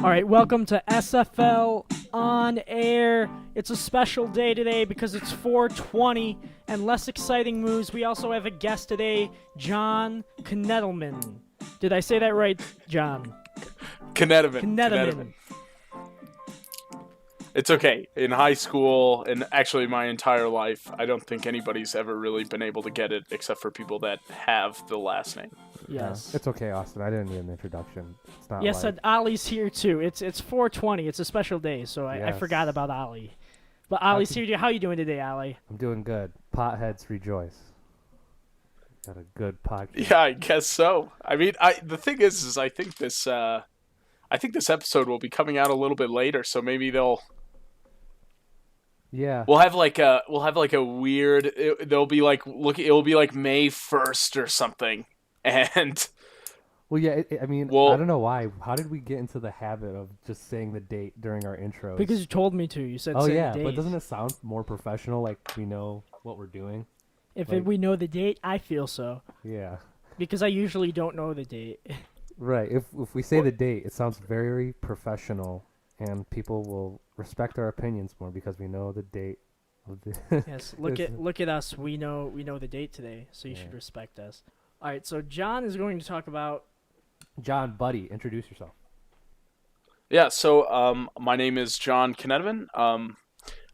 All right, welcome to SFL on air. It's a special day today because it's 420 and less exciting news. We also have a guest today, John Knetemann. Did I say that right, John? Knetemann. It's okay. In high school, and actually my entire life, I don't think anybody's ever really been able to get it except for people that have the last name. Yes. It's okay, Austin. I didn't need an introduction. It's not Yes, like... and Ali's here too. It's 420. It's a special day, so I Yes. forgot about Ali. But Ali's here. How you doing today, Ali? I'm doing good. Potheads rejoice. Got a good podcast. Yeah, I guess so. I mean, the thing is I think this episode will be coming out a little bit later, so maybe Yeah. we'll have like a weird. They'll be like it'll be like May 1st or something, and Well, yeah. I mean, Well- I don't know why. How did we get into the habit of just saying the date during our intros? Because you told me to. You said oh say yeah, the date. but doesn't it sound more professional? Like we know what we're doing. like- we know the date, I feel so. Yeah. Because I usually don't know the date. Right. If we say the date, it sounds very professional, and people will respect our opinions more because we know the date of the. Yes, look at us. We know the date today, so you should respect us. All right, so John is going to talk about. John, buddy, introduce yourself. Yeah, so my name is John Knetemann.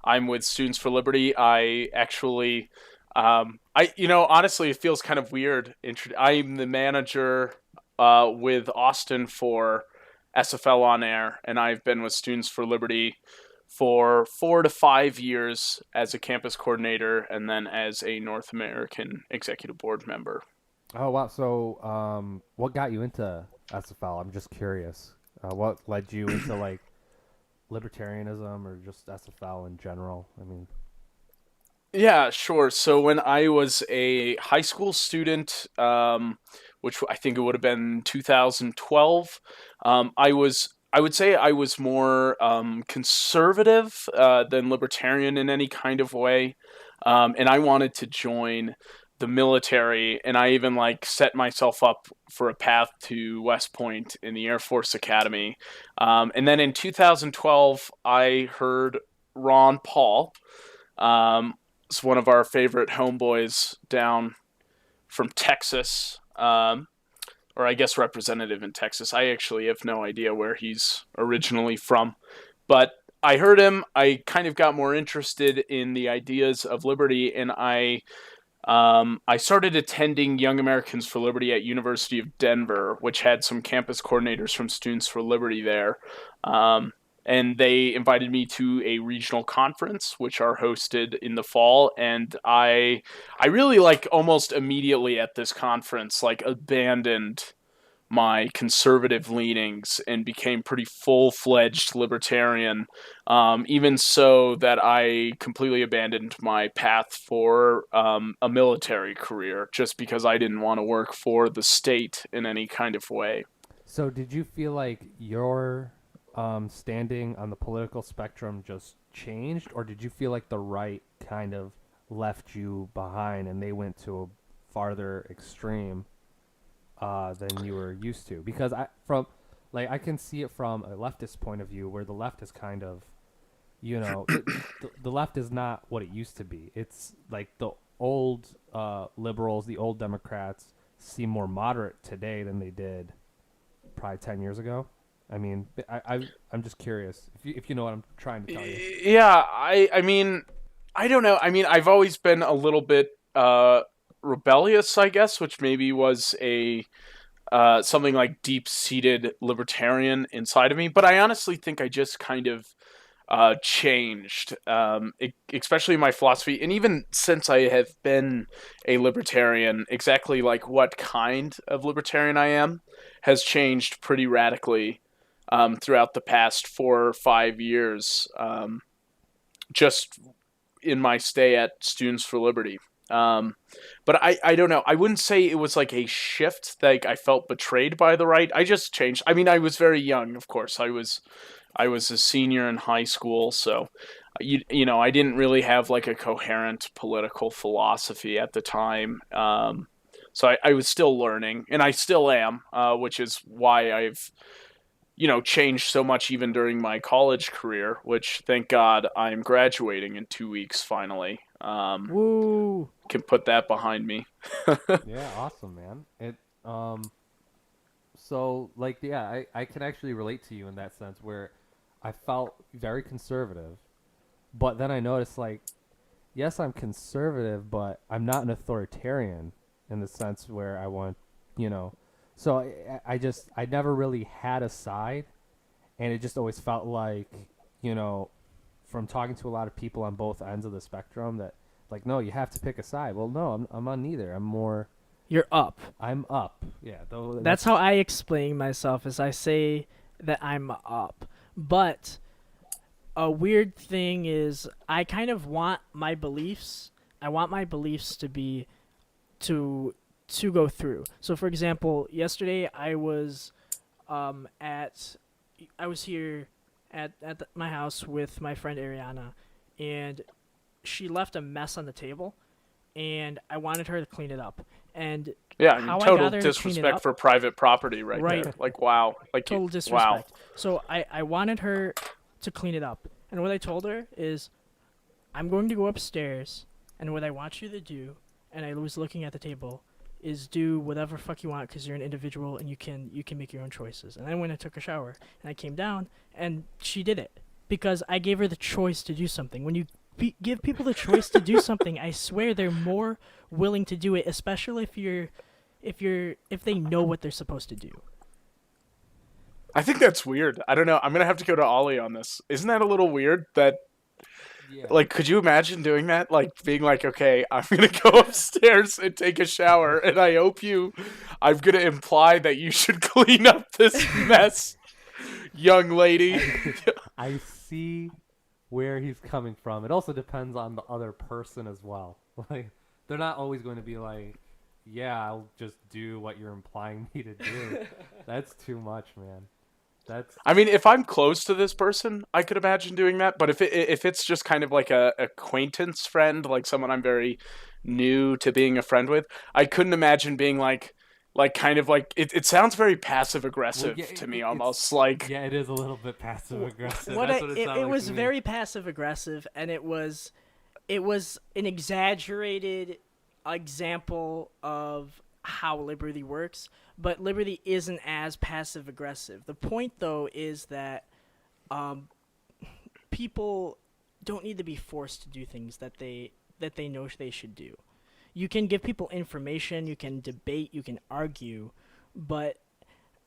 I'm with Students for Liberty. I actually, honestly, it feels kind of weird. I'm the manager with Austin for SFL on air, and I've been with Students for Liberty for 4 to 5 years as a campus coordinator and then as a North American executive board member. Oh wow! So, what got you into SFL? I'm just curious. What led you into like libertarianism or just SFL in general? I mean, Yeah, sure. So when I was a high school student, which I think it would have been 2012, I would say I was more conservative than libertarian in any kind of way, and I wanted to join the military, and I even set myself up for a path to West Point in the Air Force Academy, and then in 2012 I heard Ron Paul. It's one of our favorite homeboys down from Texas, or I guess representative in Texas. I actually have no idea where he's originally from, but I heard him. I kind of got more interested in the ideas of liberty, and I started attending Young Americans for Liberty at University of Denver, which had some campus coordinators from Students for Liberty there. And they invited me to a regional conference, which are hosted in the fall. And I really almost immediately at this conference, abandoned my conservative leanings and became pretty full-fledged libertarian. Even so that I completely abandoned my path for a military career just because I didn't want to work for the state in any kind of way. so did you feel like your standing on the political spectrum just changed, or did you feel like the right kind of left you behind and they went to a farther extreme than you were used to? Because I can see it from a leftist point of view, where the left is kind of, the left is not what it used to be. It's like the old liberals, the old Democrats seem more moderate today than they did probably 10 years ago. I mean, I'm just curious if you know what I'm trying to tell you. Yeah, I mean, I don't know. I mean, I've always been a little bit rebellious, I guess, which maybe was a something like deep-seated libertarian inside of me. But I honestly think I just kind of changed, especially my philosophy. And even since I have been a libertarian, exactly what kind of libertarian I am has changed pretty radically throughout the past 4 or 5 years, just in my stay at Students for Liberty. But I don't know. I wouldn't say it was like a shift that I felt betrayed by the right. I just changed. I mean, I was very young, of course. I was a senior in high school, so I didn't really have a coherent political philosophy at the time. So I was still learning, and I still am, which is why I've changed so much even during my college career, which thank God I'm graduating in 2 weeks finally. Woo! Can put that behind me. Yeah, awesome, man. So like yeah, I can actually relate to you in that sense where I felt very conservative, but then I noticed like yes, I'm conservative, but I'm not an authoritarian in the sense where I want, you know. So I never really had a side, and it just always felt like, you know, from talking to a lot of people on both ends of the spectrum that like no, you have to pick a side. Well, no, I'm on neither. You're up. I'm up. Yeah, though That's how I explain myself. Is I say that I'm up, but a weird thing is I kind of want my beliefs. I want my beliefs to be to go through. So, for example, yesterday at I was here at my house with my friend Ariana, and she left a mess on the table, and I wanted her to clean it up. And Yeah, I mean, how I total got her to clean it disrespect up, for private property right right? there. Like, wow. Like, Total wow. disrespect. So I wanted her to clean it up. And what I told her is, I'm going to go upstairs, and what I want you to do, and I was looking at the table, is do whatever fuck you want because you're an individual and you can make your own choices. And then when I took a shower and I came down, and she did it because I gave her the choice to do something. When you give people the choice to do something, I swear they're more willing to do it, especially if they know what they're supposed to do. I think that's weird. I don't know. I'm gonna have to go to Ollie on this. Isn't that a little weird? That yeah. like, could you imagine doing that? Like being like, okay, I'm gonna go upstairs and take a shower, and I'm gonna imply that you should clean up this mess, young lady. I see where he's coming from. It also depends on the other person as well. Like they're not always going to be like, "Yeah, I'll just do what you're implying me to do." That's too much, man. That's I mean, if I'm close to this person, I could imagine doing that. But if it's just kind of like a acquaintance friend, like someone I'm very new to being a friend with, I couldn't imagine being like kind of like it sounds very passive aggressive yeah, to me, it's almost like. yeah, it is a little bit passive aggressive. What That's what it sounds it like was to me. very passive aggressive, and it was an exaggerated example of how Liberty works, but Liberty isn't as passive aggressive. The point though is that um, people don't need to be forced to do things that they know they should do. You can give people information, you can debate, you can argue, but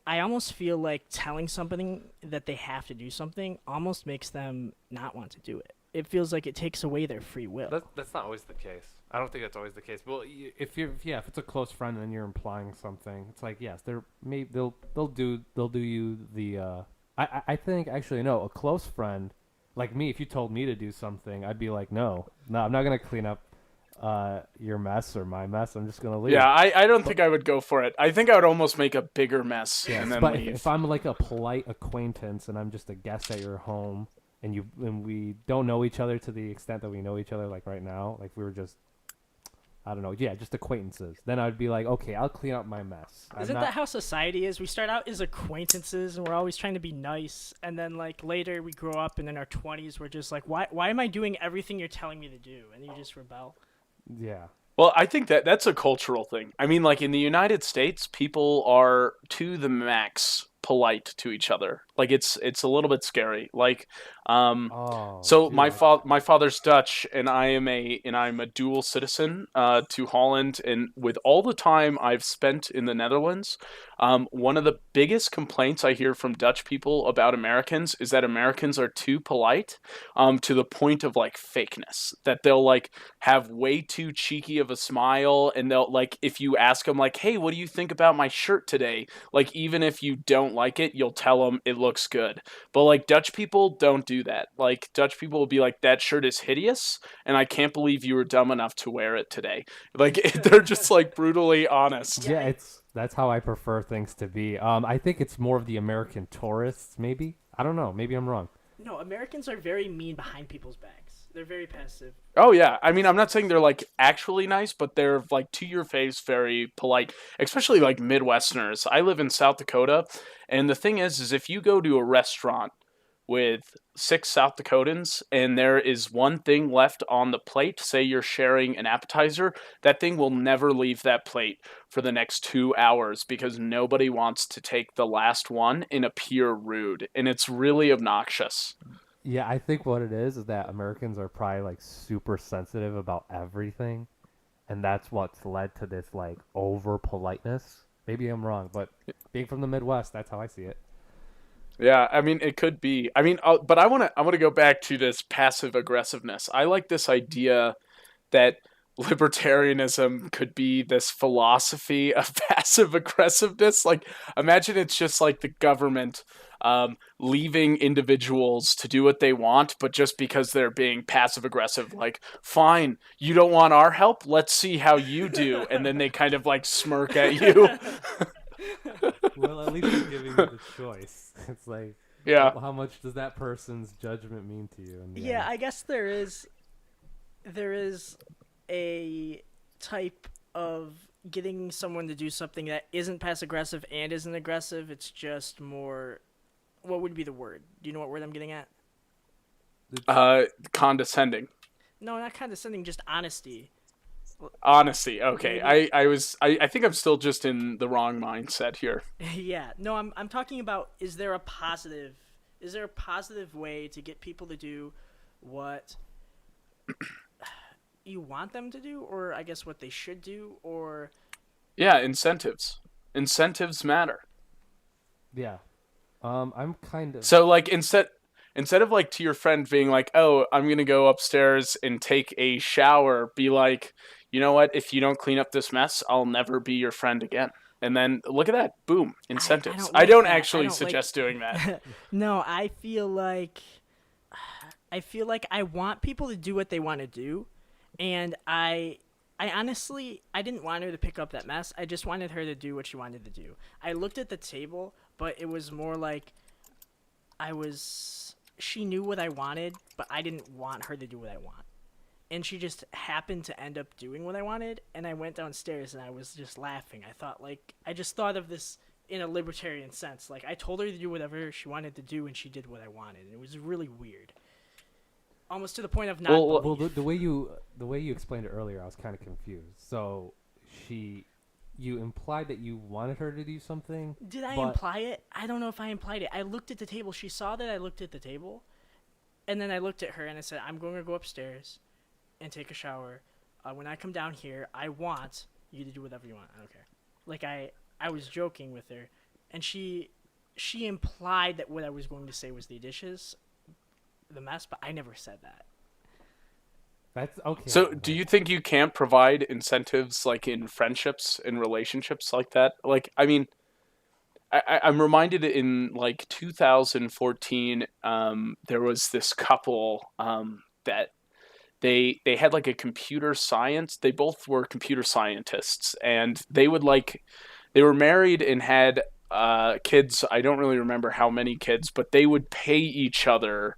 I almost feel like telling something that they have to do something almost makes them not want to do it. It feels like it takes away their free will. That's not always the case. I don't think that's always the case. Well, if it's a close friend and you're implying something, it's like yes, they'll do you the. I think actually no, a close friend like me. If you told me to do something, I'd be like no, I'm not gonna clean up your mess or my mess. I'm just gonna leave. Yeah, I don't think I would go for it. I think I would almost make a bigger mess Yes, and then but leave. if I'm like a polite acquaintance and I'm just a guest at your home and we don't know each other to the extent that we know each other like right now, like we were just I don't know, yeah, just acquaintances. Then I'd be like, okay, I'll clean up my mess. Isn't that how society is? We start out as acquaintances and we're always trying to be nice, and then like later we grow up and in our 20s we're just like, why am I doing everything you're telling me to do? And you just rebel. Yeah. Well, I think that's a cultural thing. I mean, like in the United States, people are to the max polite to each other. Like it's a little bit scary. Like Oh, so dude. my father's Dutch, and I'm a dual citizen to Holland, and with all the time I've spent in the Netherlands, one of the biggest complaints I hear from Dutch people about Americans is that Americans are too polite, to the point of like fakeness. That they'll like have way too cheeky of a smile, and they'll like if you ask them like, "Hey, what do you think about my shirt today?" Like even if you don't like it, you'll tell them it looks good. But like Dutch people don't do that. Like Dutch people will be like, "That shirt is hideous, and I can't believe you were dumb enough to wear it today." Like they're just like brutally honest. Yeah, that's how I prefer things to be. I think it's more of the American tourists, maybe. I don't know. Maybe I'm wrong. No, Americans are very mean behind people's backs. They're very passive. Oh yeah, I mean, I'm not saying they're like actually nice, but they're like to your face, very polite. Especially like Midwesterners. I live in South Dakota, and the thing is if you go to a restaurant with six South Dakotans and there is one thing left on the plate, say you're sharing an appetizer, that thing will never leave that plate for the next 2 hours because nobody wants to take the last one and appear rude, and it's really obnoxious. Yeah, I think what it is that Americans are probably like super sensitive about everything, and that's what's led to this like over politeness. Maybe I'm wrong, but being from the Midwest, that's how I see it. Yeah, I mean, it could be. I mean, but I want to go back to this passive aggressiveness. I like this idea that libertarianism could be this philosophy of passive aggressiveness. Like, imagine it's just like the government leaving individuals to do what they want, but just because they're being passive aggressive, like, fine, you don't want our help? Let's see how you do. And then they kind of like smirk at you. Well, at least you're giving me the choice. It's like, Yeah. how much does that person's judgment mean to you? In the Yeah, end? I guess there is a type of getting someone to do something that isn't passive aggressive and isn't aggressive. It's just more. What would be the word? Do you know what word I'm getting at? Condescending. No, not condescending, just honesty. Honesty. Okay. Maybe. I think I'm still just in the wrong mindset here. Yeah. No, I'm talking about is there a positive way to get people to do what you want them to do, or I guess what they should do, or Yeah, incentives. Incentives matter. Yeah. I'm kind of. So like instead of like to your friend being like, "Oh, I'm going to go upstairs and take a shower," be like, "You know what? If you don't clean up this mess, I'll never be your friend again." And then look at that. Boom, I incentives. don't I like don't that. I actually don't like. suggest doing that. No, I feel like I want people to do what they want to do, and I honestly I didn't want her to pick up that mess. I just wanted her to do what she wanted to do. I looked at the table, but it was more like I was she knew what I wanted, but I didn't want her to do what I want. And she just happened to end up doing what I wanted, and I went downstairs and I was just laughing. I just thought of this in a libertarian sense. Like, I told her to do whatever she wanted to do, and she did what I wanted. It was really weird. Almost to the point of not Well, Well, belief. the way you explained it earlier, I was kind of confused. So, you implied that you wanted her to do something, Did I but imply it? I don't know if I implied it. I looked at the table. She saw that I looked at the table, and then I looked at her and I said, I'm going to go upstairs and take a shower. When I come down here, I want you to do whatever you want. I don't care. Like, I was joking with her, and she implied that what I was going to say was the dishes, the mess, but I never said that. that's okay. so do you think you can't provide incentives like in friendships and relationships like that? Like, I mean, I'm reminded in like 2014, there was this couple that they had like a computer science. They both were computer scientists, and they were married and had kids. I don't really remember how many kids, but they would pay each other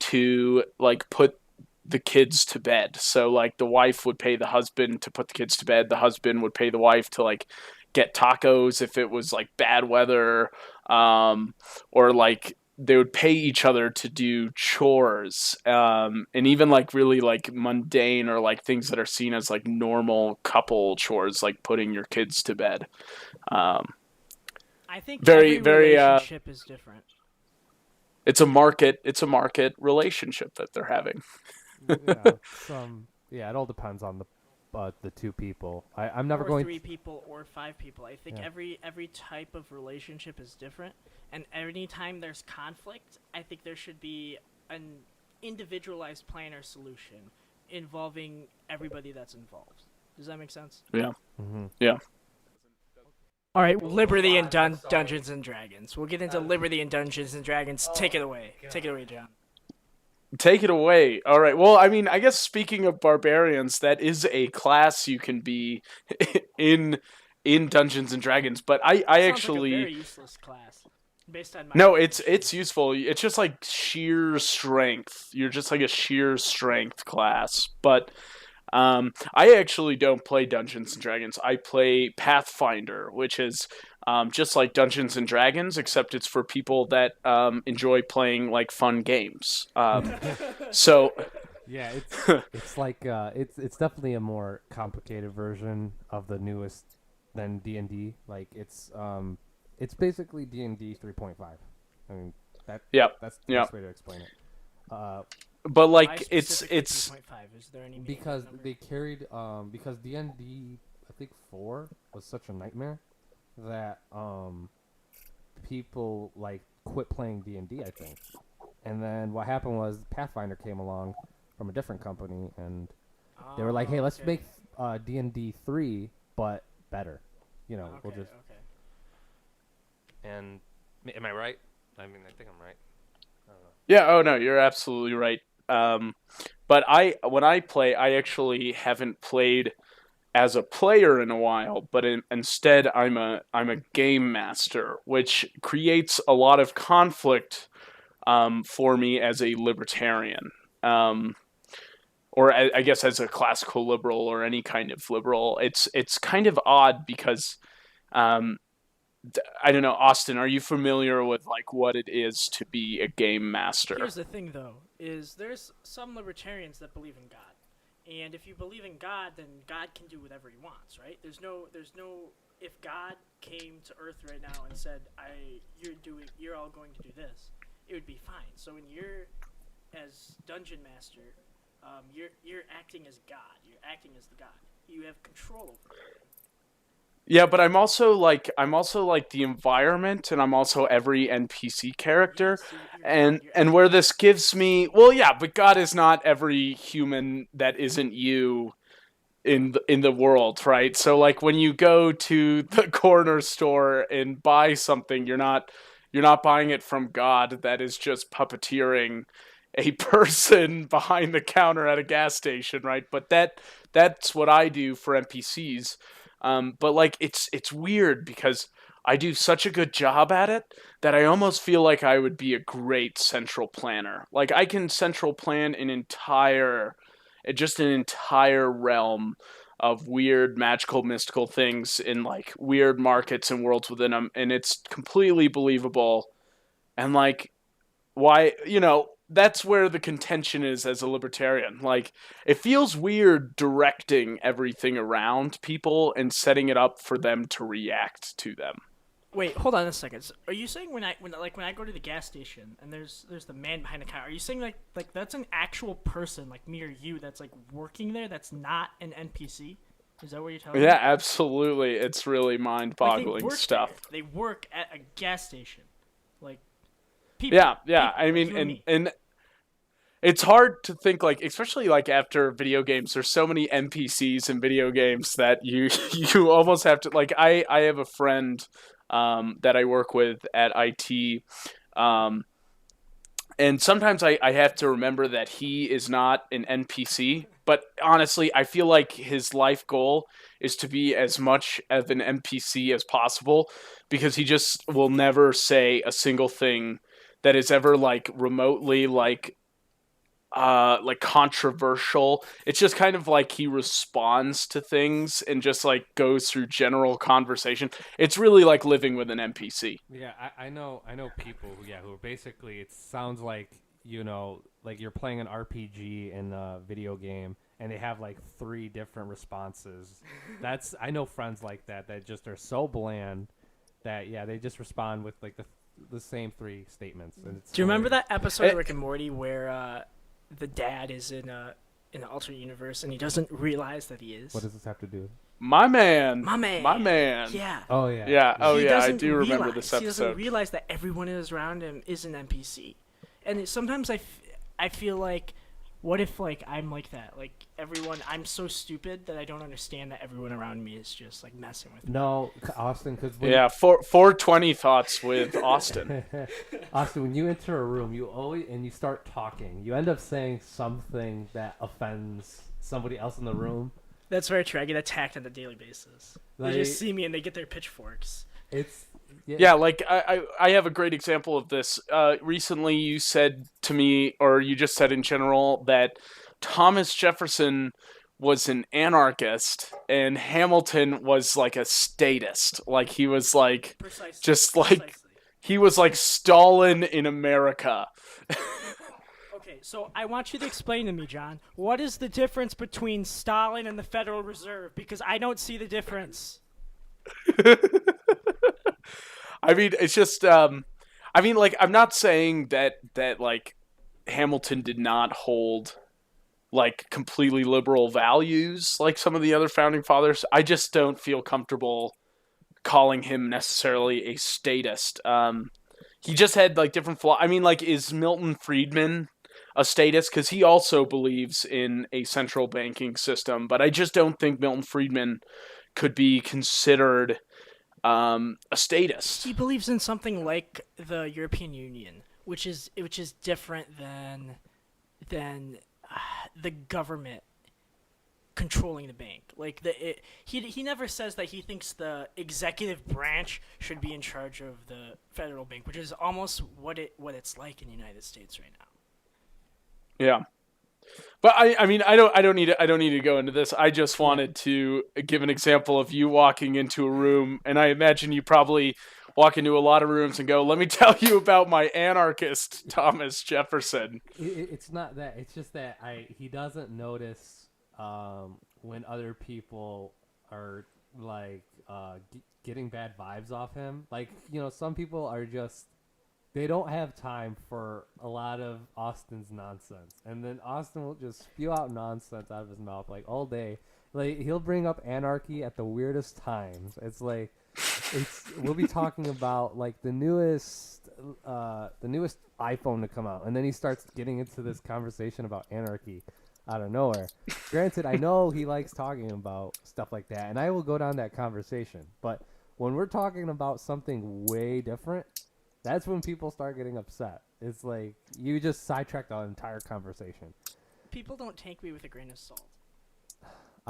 to like put the kids to bed. So like the wife would pay the husband to put the kids to bed. The husband would pay the wife to like get tacos if it was like bad weather, or like they would pay each other to do chores, and even like really like mundane or like things that are seen as like normal couple chores, like putting your kids to bed. Um, I think very every very relationship is different. it's a market relationship that they're having. yeah, it all depends on the two people. I'm never Or going. three people or five people. I think Yeah. every type of relationship is different, and anytime there's conflict, I think there should be an individualized plan or solution involving everybody that's involved. Does that make sense? Yeah. Hmm. Yeah. All right, Liberty and Dungeons and Dragons. We'll get into Liberty and Dungeons and Dragons. Take it away. Take it away, John. Take it away. All right. Well, I mean, I guess speaking of barbarians, that is a class you can be in Dungeons and Dragons. But I Sounds like a actually very useless class. based on my No, it's information. useful. It's just like sheer strength. You're just like a sheer strength class. But I actually don't play Dungeons and Dragons. I play Pathfinder, which is just like Dungeons and Dragons, except it's for people that enjoy playing like fun games. So Yeah, it's like it's definitely a more complicated version of the newest than D&D. Like it's basically D&D 3.5. I mean yeah, that's the yeah. best way to explain it. Uh, But Why like specifically it's 3.5? Is there any meaning because to that number? they carried because D&D I think 4 was such a nightmare that people like quit playing D&D I think. And then what happened was Pathfinder came along from a different company and they were like, "Hey, let's Okay. make D&D 3 but better." You know, we'll Okay. just Okay. and am I right? I mean, I think I'm right. Yeah, oh no, you're absolutely right. But when I play, I actually haven't played as a player in a while, but instead I'm a game master, which creates a lot of conflict for me as a libertarian, um, or I guess as a classical liberal or any kind of liberal. It's kind of odd because um, I don't know, Austin. Are you familiar with like what it is to be a game master? Here's the thing, though: is there's some libertarians that believe in God, and if you believe in God, then God can do whatever He wants, right? There's no. If God came to Earth right now and said, you're all going to do this," it would be fine. So when you're as dungeon master, you're acting as God. You're acting as the God. You have control over it. Yeah, but I'm also like the environment, and I'm also every NPC character, Yes, you're God. and You're and where everything. this gives me, well, yeah, but God is not every human that isn't you in the world, right? So like when you go to the corner store and buy something, you're not buying it from God that is just puppeteering a person behind the counter at a gas station, right? But that's what I do for NPCs. But like it's weird because I do such a good job at it that I almost feel like I would be a great central planner. Like I can central plan just an entire realm of weird magical mystical things in like weird markets and worlds within them, and it's completely believable. And like, why, that's where the contention is as a libertarian. Like, it feels weird directing everything around people and setting it up for them to react to them. Wait, hold on a second. So are you saying when I go to the gas station and there's the man behind the counter? Are you saying like that's an actual person like me or you that's like working there? That's not an NPC. Is that what you're telling me? Yeah, absolutely. It's really Like they mind-boggling work there. stuff. They work at a gas station. Like people, Yeah, yeah. people I like mean, you and and me. and it's hard to think, like, especially like after video games, there's so many NPCs in video games that you you almost have to, like, I have a friend that I work with at IT, um and sometimes I have to remember that he is not an NPC, but honestly I feel like his life goal is to be as much of an NPC as possible, because he just will never say a single thing that is ever like remotely like controversial. It's just kind of like he responds to things and just like goes through general conversation. It's really like living with an NPC. Yeah, I know people who are basically it sounds like like you're playing an RPG in a video game and they have like 3 different responses. I know friends like that just are so bland that yeah, they just respond with like the same 3 statements and it's Do you remember hilarious. that episode of Rick and Morty where the dad is in an alternate universe and he doesn't realize that he is? What does this have to do? My man. My My man. man. Yeah. Oh yeah. Yeah, oh He yeah, I doesn't do remember this realize. He doesn't episode. realize that everyone is around him is an NPC. And sometimes I feel like, what if like I'm like that? Like I'm so stupid that I don't understand that everyone around me is just like messing with me. No, Austin, because Yeah, 420 thoughts with Austin. Austin, when you enter a room, you start talking, you end up saying something that offends somebody else in the room. That's very true. I get attacked on a daily basis. They Like, just see me and they get their pitchforks. it's Yeah, like I have a great example of this. Recently, you said to me, or you just said in general, that Thomas Jefferson was an anarchist and Hamilton was like a statist. Like he was like Precisely. just like Precisely. he was like Stalin in America. Okay, so I want you to explain to me, John, what is the difference between Stalin and the Federal Reserve? Because I don't see the difference. I mean, it's just I mean, like I'm not saying that like Hamilton did not hold like completely liberal values like some of the other founding fathers. I just don't feel comfortable calling him necessarily a statist. He just had like different I mean, like, is Milton Friedman a statist? Because he also believes in a central banking system, but I just don't think Milton Friedman could be considered a statist. He believes in something like the European Union, which is different than the government controlling the bank. Like he never says that he thinks the executive branch should be in charge of the federal bank, which is almost what it's like in the United States right now. Yeah. But I mean I don't need to go into this. I just wanted to give an example of you walking into a room, and I imagine you probably walk into a lot of rooms and go, "Let me tell you about my anarchist Thomas Jefferson." It's not that. It's just that he doesn't notice when other people are like getting bad vibes off him. Like, some people are just, they don't have time for a lot of Austin's nonsense, and then Austin will just spew out nonsense out of his mouth like all day. Like, he'll bring up anarchy at the weirdest times. It's like we'll be talking about like the newest iPhone to come out, and then he starts getting into this conversation about anarchy out of nowhere. Granted, I know he likes talking about stuff like that, and I will go down that conversation. But when we're talking about something way different, that's when people start getting upset. It's like you just sidetracked the entire conversation. People don't take me with a grain of salt.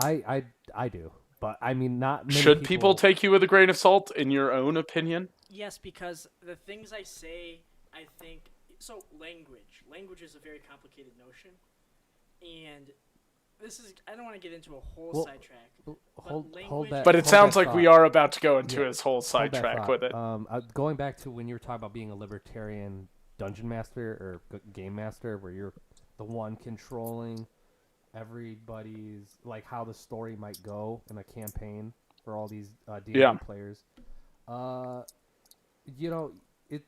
I do, but I mean, not many Should people take you with a grain of salt, in your own opinion? Yes, because the things I say, I think so. Language is a very complicated notion, and this is, I don't want to get into a whole sidetrack. Hold that. But it hold sounds that like thought. we are about to go into Yeah. his whole Hold that sidetrack thought. with it. Going back to when you were talking about being a libertarian dungeon master or game master, where you're the one controlling everybody's, like, how the story might go in a campaign for all these D&D Yeah. players.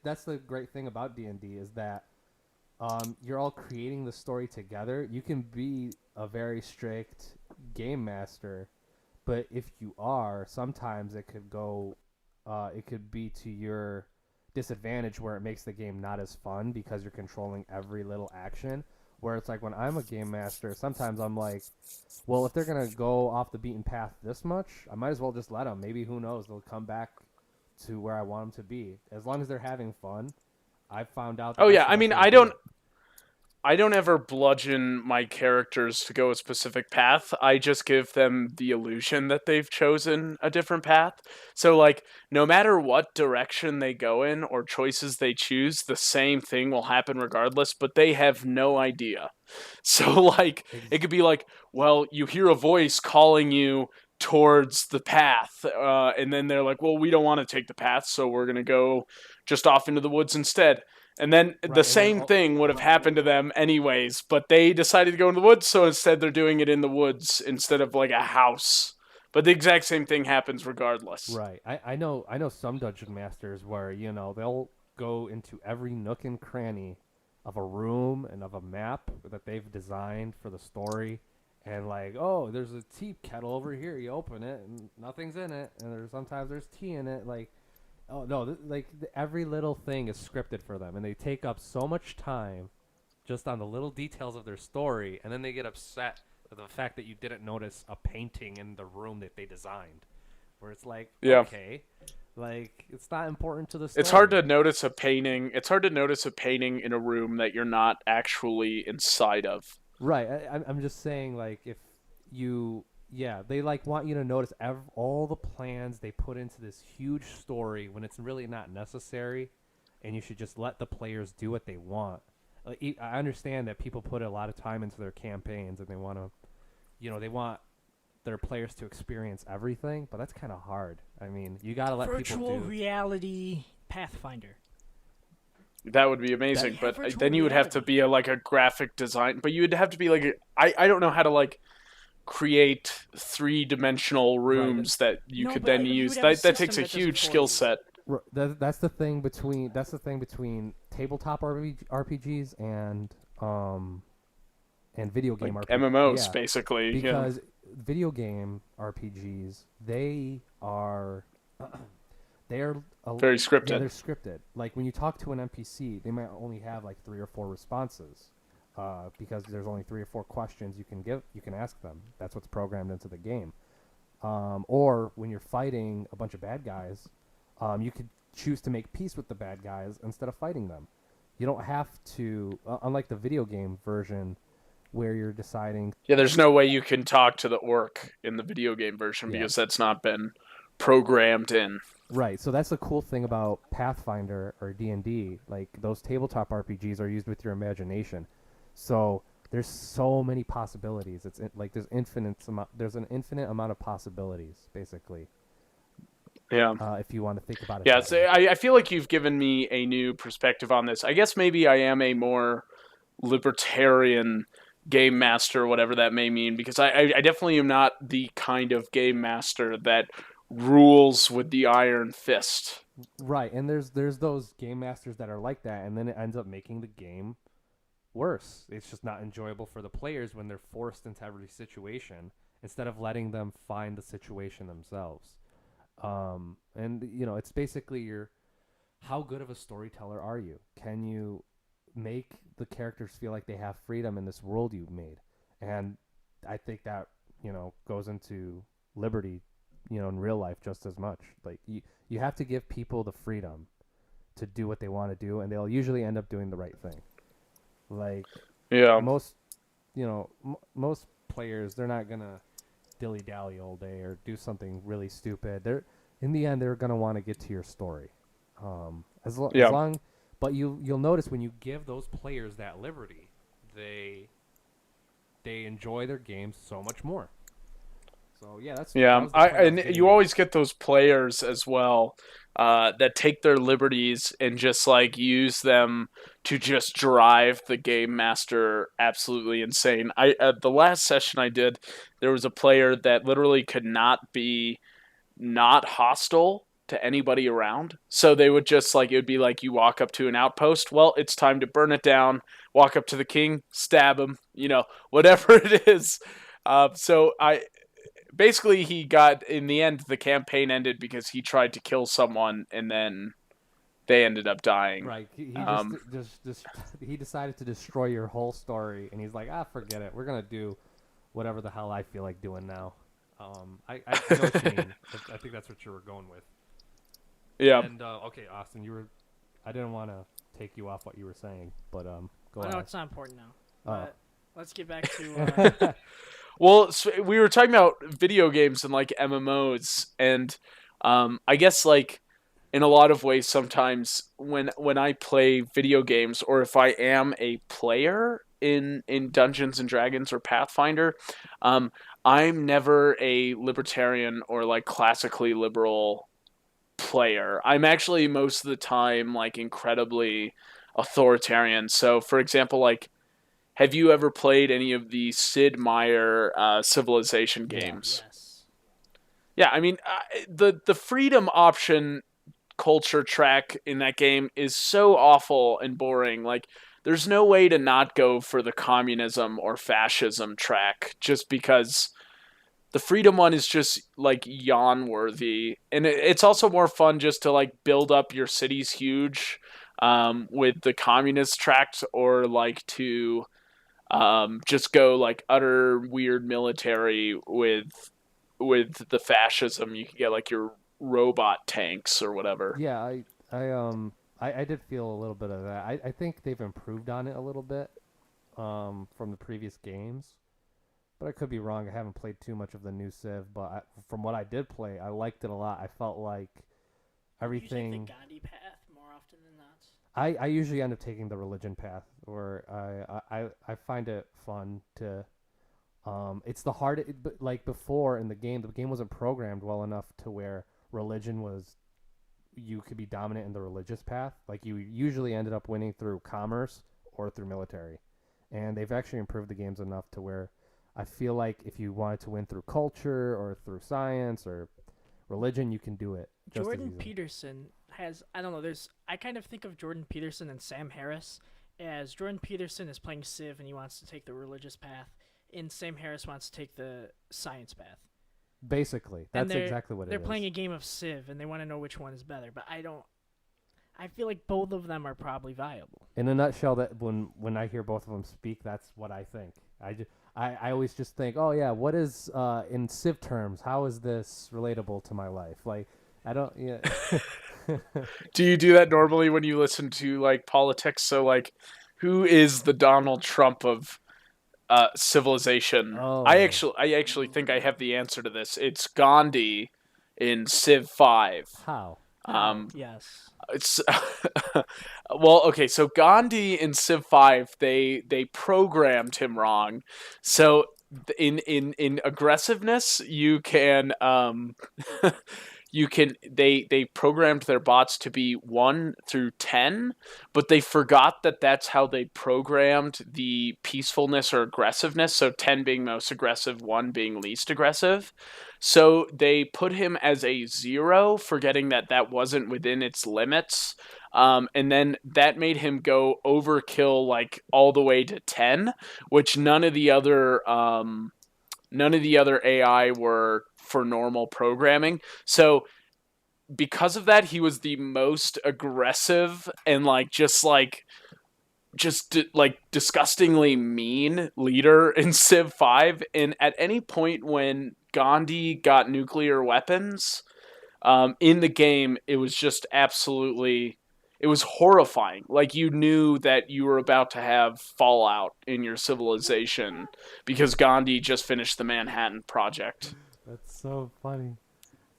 That's the great thing about D&D is that you're all creating the story together. You can be a very strict game master, but if you are, sometimes it could be to your disadvantage, where it makes the game not as fun because you're controlling every little action. Where it's like when I'm a game master, sometimes I'm like, well, if they're going to go off the beaten path this much, I might as well just let them. Maybe, who knows, they'll come back to where I want them to be. As long as they're having fun, I've found out that Oh that's yeah, the I best mean, way to I do it. don't ever bludgeon my characters to go a specific path. I just give them the illusion that they've chosen a different path. So, like, no matter what direction they go in or choices they choose, the same thing will happen regardless, but they have no idea. So, like, it could be like, well, you hear a voice calling you towards the path, and then they're like, well, we don't want to take the path, so we're going to go just off into the woods instead. And then Right, the and then same thing would have happened to them anyways, but they decided to go in the woods, so instead they're doing it in the woods instead of like a house. But the exact same thing happens regardless. Right. I know some dungeon masters where, they'll go into every nook and cranny of a room and of a map that they've designed for the story, and like, oh, there's a tea kettle over here. You open it and nothing's in it, and sometimes there's tea in it. Like, oh no, every little thing is scripted for them, and they take up so much time just on the little details of their story, and then they get upset with the fact that you didn't notice a painting in the room that they designed, where it's like, Yeah. okay, like, it's not important to the story. It's hard to notice a painting. It's hard to notice a painting in a room that you're not actually inside of. Right. I'm just saying, like, if you Yeah, they like want you to notice all the plans they put into this huge story when it's really not necessary, and you should just let the players do what they want. I understand that people put a lot of time into their campaigns and they want to, they want their players to experience everything, but that's kind of hard. I mean, you got to let people Virtual do. reality Pathfinder. That would be amazing, but virtual then you would have to reality. be like a graphic design. But you would have to be like I don't know how to like create 3-dimensional rooms that you No, could but then you use. would have a That takes system a that does it huge for skill you. set. That's the thing between tabletop RPGs and video game Like RPGs. MMOs, Yeah, basically. because video game RPGs they're Very yeah, scripted. they're scripted. Like when you talk to an NPC, they might only have like 3 or 4 responses, because there's only 3 or 4 questions you can ask them. That's what's programmed into the game. Or when you're fighting a bunch of bad guys, you could choose to make peace with the bad guys instead of fighting them. You don't have to, unlike the video game version, where you're deciding. Yeah, there's no way you can talk to the orc in the video game version because that's not been programmed in. Right, so that's the cool thing about Pathfinder or D&D. Like those tabletop RPGs are used with your imagination, so there's so many possibilities. Like there's an infinite amount of possibilities, basically. Yeah. If you want to think about it. Yeah, that so way. I feel like you've given me a new perspective on this. I guess maybe I am a more libertarian game master, whatever that may mean, because I definitely am not the kind of game master that rules with the iron fist. Right, and there's those game masters that are like that, and then it ends up making the game worse. It's just not enjoyable for the players when they're forced into every situation instead of letting them find the situation themselves. And it's basically how good of a storyteller are you? Can you make the characters feel like they have freedom in this world you've made? And I think that goes into liberty, in real life just as much. Like you have to give people the freedom to do what they want to do, and they'll usually end up doing the right thing. Like Yeah. most players, they're not gonna dilly dally all day or do something really stupid. In the end, they're gonna want to get to your story. As long, but you'll notice when you give those players that liberty, they enjoy their games so much more. So yeah, that was the point I was getting you at. always get those players as well that take their liberties and just like use them to just drive the game master absolutely insane. The last session I did, there was a player that literally could not be not hostile to anybody around. So they would just like, it would be like you walk up to an outpost, well, it's time to burn it down. Walk up to the king, stab him, whatever it is. So I basically he got, in the end, the campaign ended because he tried to kill someone and then they ended up dying. Right. He Um, just he decided to destroy your whole story, and he's like, forget it. We're gonna do whatever the hell I feel like doing now. I know what you mean. I think that's what you were going with. yeah. And okay, Austin, I didn't want to take you off what you were saying, but go I know ahead. it's not important now. Oh. But let's get back to. Well, so we were talking about video games and like MMOs, and I guess like in a lot of ways, sometimes when I play video games, or if I am a player in Dungeons and Dragons or Pathfinder, I'm never a libertarian or like classically liberal player. I'm actually most of the time like incredibly authoritarian. So, for example, like, have you ever played any of the Sid Meier Civilization Yeah. games? Yes. Yeah, I mean, the freedom option culture track in that game is so awful and boring. Like, there's no way to not go for the communism or fascism track just because the freedom one is just like yawn worthy, and it's also more fun just to like build up your cities huge with the communist tract, or like to just go like utter weird military with the fascism. You can get like your robot tanks or whatever. Yeah, I did feel a little bit of that. I think they've improved on it a little bit from the previous games. but I could be wrong. I haven't played too much of the new Civ, but from what I did play, I liked it a lot. I felt like everything. You take the Gandhi path more often than not. I usually end up taking the religion path, where I find it fun to. It's the hard, like before in the game wasn't programmed well enough to where religion was. You could be dominant in the religious path. Like you usually ended up winning through commerce or through military, and they've actually improved the games enough to where I feel like if you wanted to win through culture or through science or religion, you can do it. Jordan Peterson has, I don't know, I kind of think of Jordan Peterson and Sam Harris as Jordan Peterson is playing Civ and he wants to take the religious path, and Sam Harris wants to take the science path. Basically, that's exactly what it is. They're playing a game of Civ and they want to know which one is better, but I feel like both of them are probably viable. In a nutshell, that when I hear both of them speak, that's what I think. I always just think, oh yeah, what is in Civ terms? How is this relatable to my life? Like, I don't. Yeah. Do you do that normally when you listen to like politics? So like, who is the Donald Trump of civilization? Oh. I actually think I have the answer to this. It's Gandhi in Civ 5. How? Yes. It's well, okay, so Gandhi in Civ 5, they programmed him wrong. So in aggressiveness, you can they programmed their bots to be 1 through 10, but they forgot that that's how they programmed the peacefulness or aggressiveness, so 10 being most aggressive, 1 being least aggressive. So they put him as a 0, forgetting that that wasn't within its limits. And then that made him go overkill like all the way to 10, which none of the other AI were for normal programming. So because of that, he was the most aggressive and disgustingly mean leader in Civ 5. And at any point when Gandhi got nuclear weapons in the game, it was just absolutely, it was horrifying. Like, you knew that you were about to have fallout in your civilization because Gandhi just finished the Manhattan Project. That's so funny.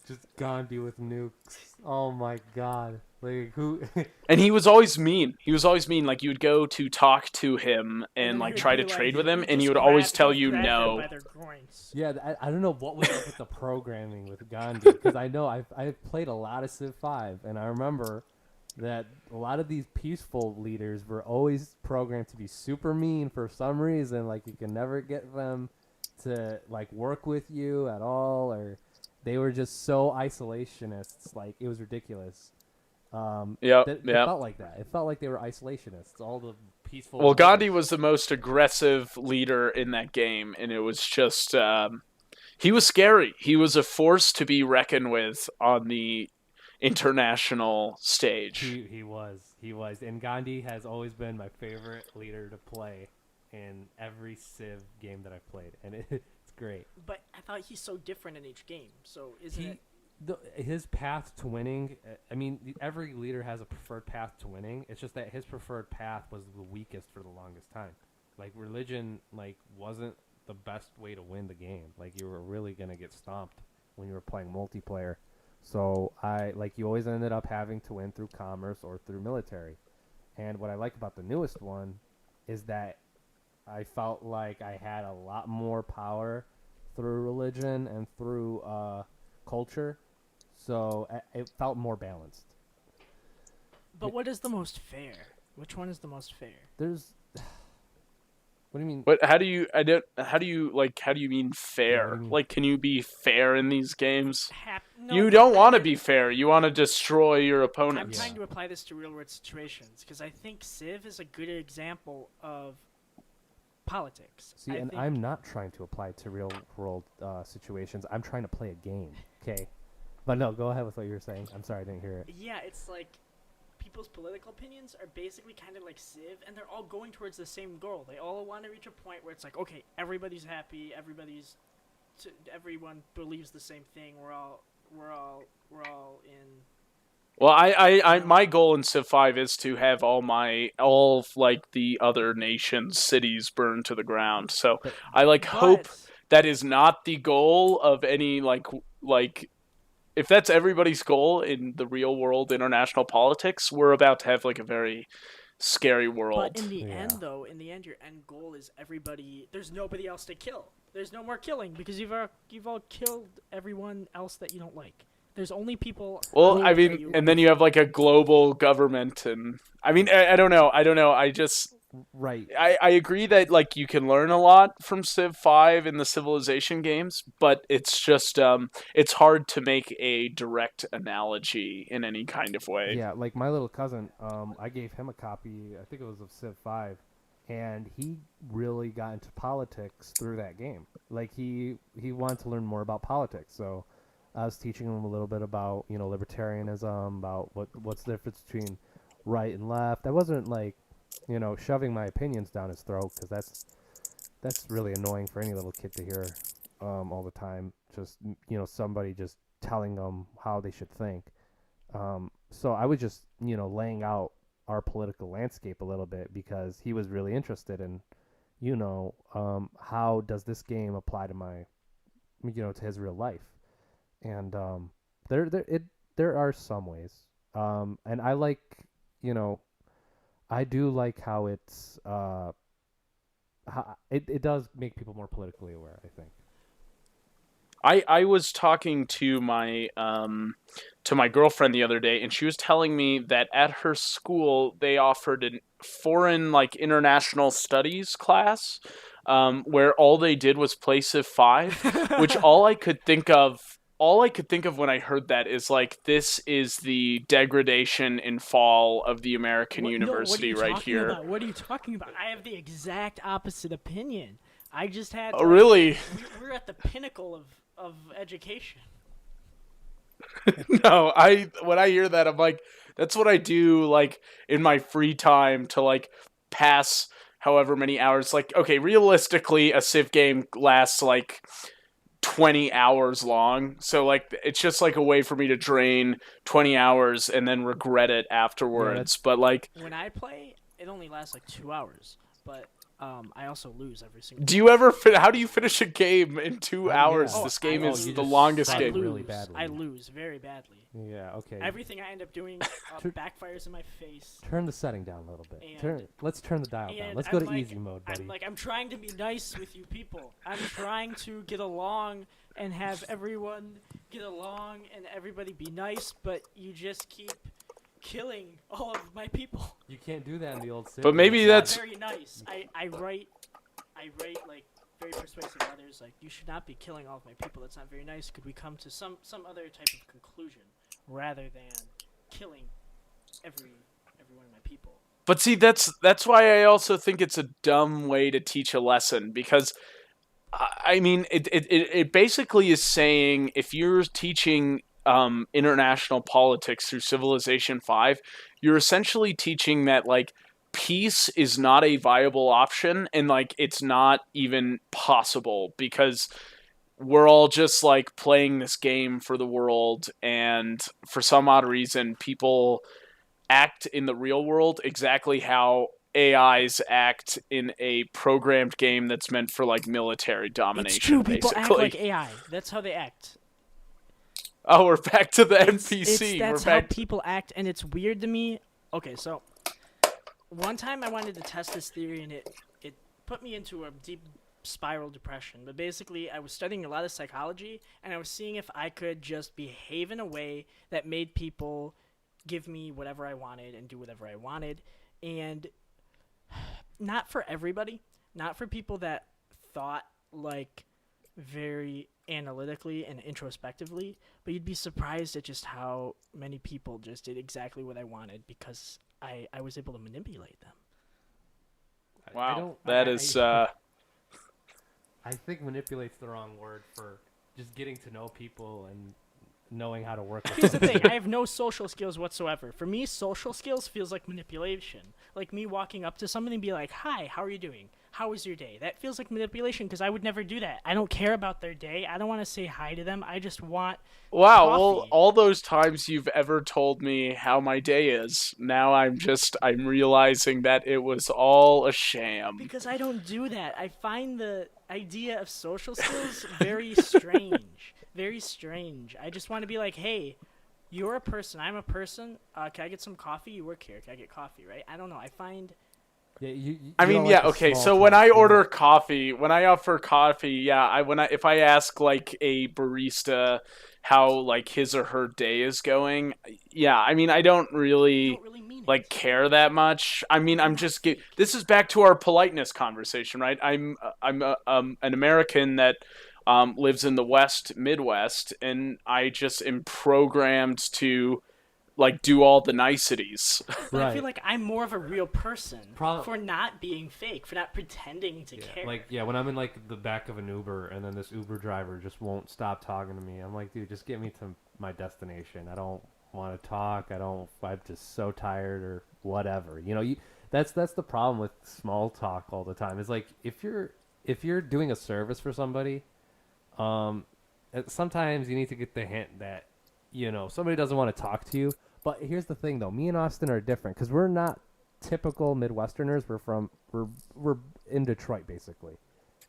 Just Gandhi with nukes. Oh my god. Like, who? And he was always mean. Like, you would go to talk to him and like he would try to be trade like, with him, "You and he just would always grab- tell just you grab them no. by their groins." Yeah, I don't know what was up with the programming with Gandhi, because I know I've played a lot of Civ 5, and I remember that a lot of these peaceful leaders were always programmed to be super mean for some reason. Like, you can never get them to like work with you at all, or they were just so isolationists. Like, it was ridiculous. It felt like that. It felt like they were isolationists. All the peaceful. Well, Gandhi was the most aggressive leader in that game, and it was just he was scary. He was a force to be reckoned with on the international stage. He was, and Gandhi has always been my favorite leader to play in every Civ game that I've played, and it's great. But I thought he's so different in each game. So isn't it? His path to winning, I mean, every leader has a preferred path to winning. It's just that his preferred path was the weakest for the longest time. Like, religion, like, wasn't the best way to win the game. Like, you were really going to get stomped when you were playing multiplayer. So, you always ended up having to win through commerce or through military. And what I like about the newest one is that I felt like I had a lot more power through religion and through culture. So it felt more balanced. But what is the most fair? Which one is the most fair? There's. What do you mean? But how do you mean fair? What do you mean? Like, can you be fair in these games? No, You don't want to be fair. You want to destroy your I'm opponents. trying to apply this to real-world situations because I think Civ is a good example of politics. See, I'm not trying to apply to real-world situations. I'm trying to play a game, okay? But no, go ahead with what you were saying. I'm sorry, I didn't hear it. Yeah, it's like people's political opinions are basically kind of like Civ, and they're all going towards the same goal. They all want to reach a point where it's like, okay, everybody's happy, everyone believes the same thing. We're all in. Well, I my goal in Civ 5 is to have all the other nations' cities burned to the ground. So I hope that is not the goal of any like if that's everybody's goal in the real world international politics, we're about to have like a very scary world. But in the Yeah. end, though, your end goal is everybody. There's nobody else to kill. There's no more killing because you've all killed everyone else that you don't like. There's only people. Well, I mean, and then you have like a global government, and I mean, I don't know. Right. I agree that like you can learn a lot from Civ 5 in the Civilization games, but it's just it's hard to make a direct analogy in any kind of way. Yeah, like my little cousin, I gave him a copy, I think it was of Civ 5, and he really got into politics through that game. Like he wanted to learn more about politics, so I was teaching him a little bit about, libertarianism, about what's the difference between right and left. I wasn't like, shoving my opinions down his throat, because that's really annoying for any little kid to hear all the time. Just, somebody just telling them how they should think. So I was just, laying out our political landscape a little bit, because he was really interested in, how does this game apply to my, to his real life. And there are some ways. And I like, I do like how it's it does make people more politically aware, I think. I was talking to my girlfriend the other day, and she was telling me that at her school they offered a foreign like international studies class, where all they did was play Civ 5, which all I could think of when I heard that is like, this is the degradation and fall of the American university right here. About? What are you talking about? I have the exact opposite opinion. I just had. Oh, really? We're at the pinnacle of education. No, when I hear that, I'm like, that's what I do like in my free time to like pass however many hours. Like, okay, realistically, a Civ game lasts like 20 hours long, so like it's just like a way for me to drain 20 hours and then regret it afterwards. But like, when I play, it only lasts like 2 hours, but I also lose every single. Do you ever? How do you finish a game in 2 hours? Yeah. This game is the just longest suck game. really badly. I lose very badly. Yeah. Okay. Everything I end up doing backfires in my face. Turn the setting down a little bit. Let's turn the dial down. Let's I'm go to like, easy mode, buddy. I'm trying to be nice with you people. I'm trying to get along and have everyone get along and everybody be nice, but you just keep killing all of my people. You can't do that in the old Civ. But maybe that's very nice. I write like very persuasive letters like, you should not be killing all of my people. That's not very nice. Could we come to some other type of conclusion rather than killing every one of my people? But see, that's why I also think it's a dumb way to teach a lesson, because I mean, it basically is saying, if you're teaching international politics through Civilization 5, you're essentially teaching that like peace is not a viable option, and like it's not even possible, because we're all just like playing this game for the world, and for some odd reason people act in the real world exactly how AIs act in a programmed game that's meant for like military domination. It's true, people basically act like AI. That's how they act. Oh, we're back to the NPC. That's how people act, and it's weird to me. Okay, so one time I wanted to test this theory, and it put me into a deep spiral depression. But basically, I was studying a lot of psychology, and I was seeing if I could just behave in a way that made people give me whatever I wanted and do whatever I wanted. And not for everybody, not for people that thought like very analytically and introspectively, but you'd be surprised at just how many people just did exactly what I wanted because I was able to manipulate them. Wow, I think manipulate's the wrong word for just getting to know people and knowing how to work with Here's them. the thing, I have no social skills whatsoever. For me, social skills feels like manipulation. Like me walking up to somebody and be like, "Hi, how are you doing? how was your day? That feels like manipulation because I would never do that. I don't care about their day. I don't want to say hi to them. I just want Wow, well, coffee. all those times you've ever told me how my day is, now I'm realizing that it was all a sham. Because I don't do that. I find the idea of social skills very strange. Very strange. I just want to be like, hey, you're a person. I'm a person. Can I get some coffee? You work here. Can I get coffee? Right? I don't know. I find Yeah, I you mean, don't yeah, like the okay. small So when talk, I you know? order coffee, when I offer coffee, yeah, if I ask like a barista how like his or her day is going, yeah, I mean, I don't you really don't really mean like it. care that much. I mean, You're I'm not just fake. this is back to our politeness conversation, right? I'm an American that lives in the West Midwest, and I just am programmed to like do all the niceties. But I feel Right. like I'm more of a real person Pro- for not being fake, for not pretending to care. Like, yeah, when I'm in like the back of an Uber and then this Uber driver just won't stop talking to me, I'm like, dude, just get me to my destination. I don't want to talk. I don't. I'm just so tired or whatever. You know, that's the problem with small talk all the time. Is like if you're doing a service for somebody, sometimes you need to get the hint that somebody doesn't want to talk to you. But here's the thing, though. Me and Austin are different because we're not typical Midwesterners. We're in Detroit basically,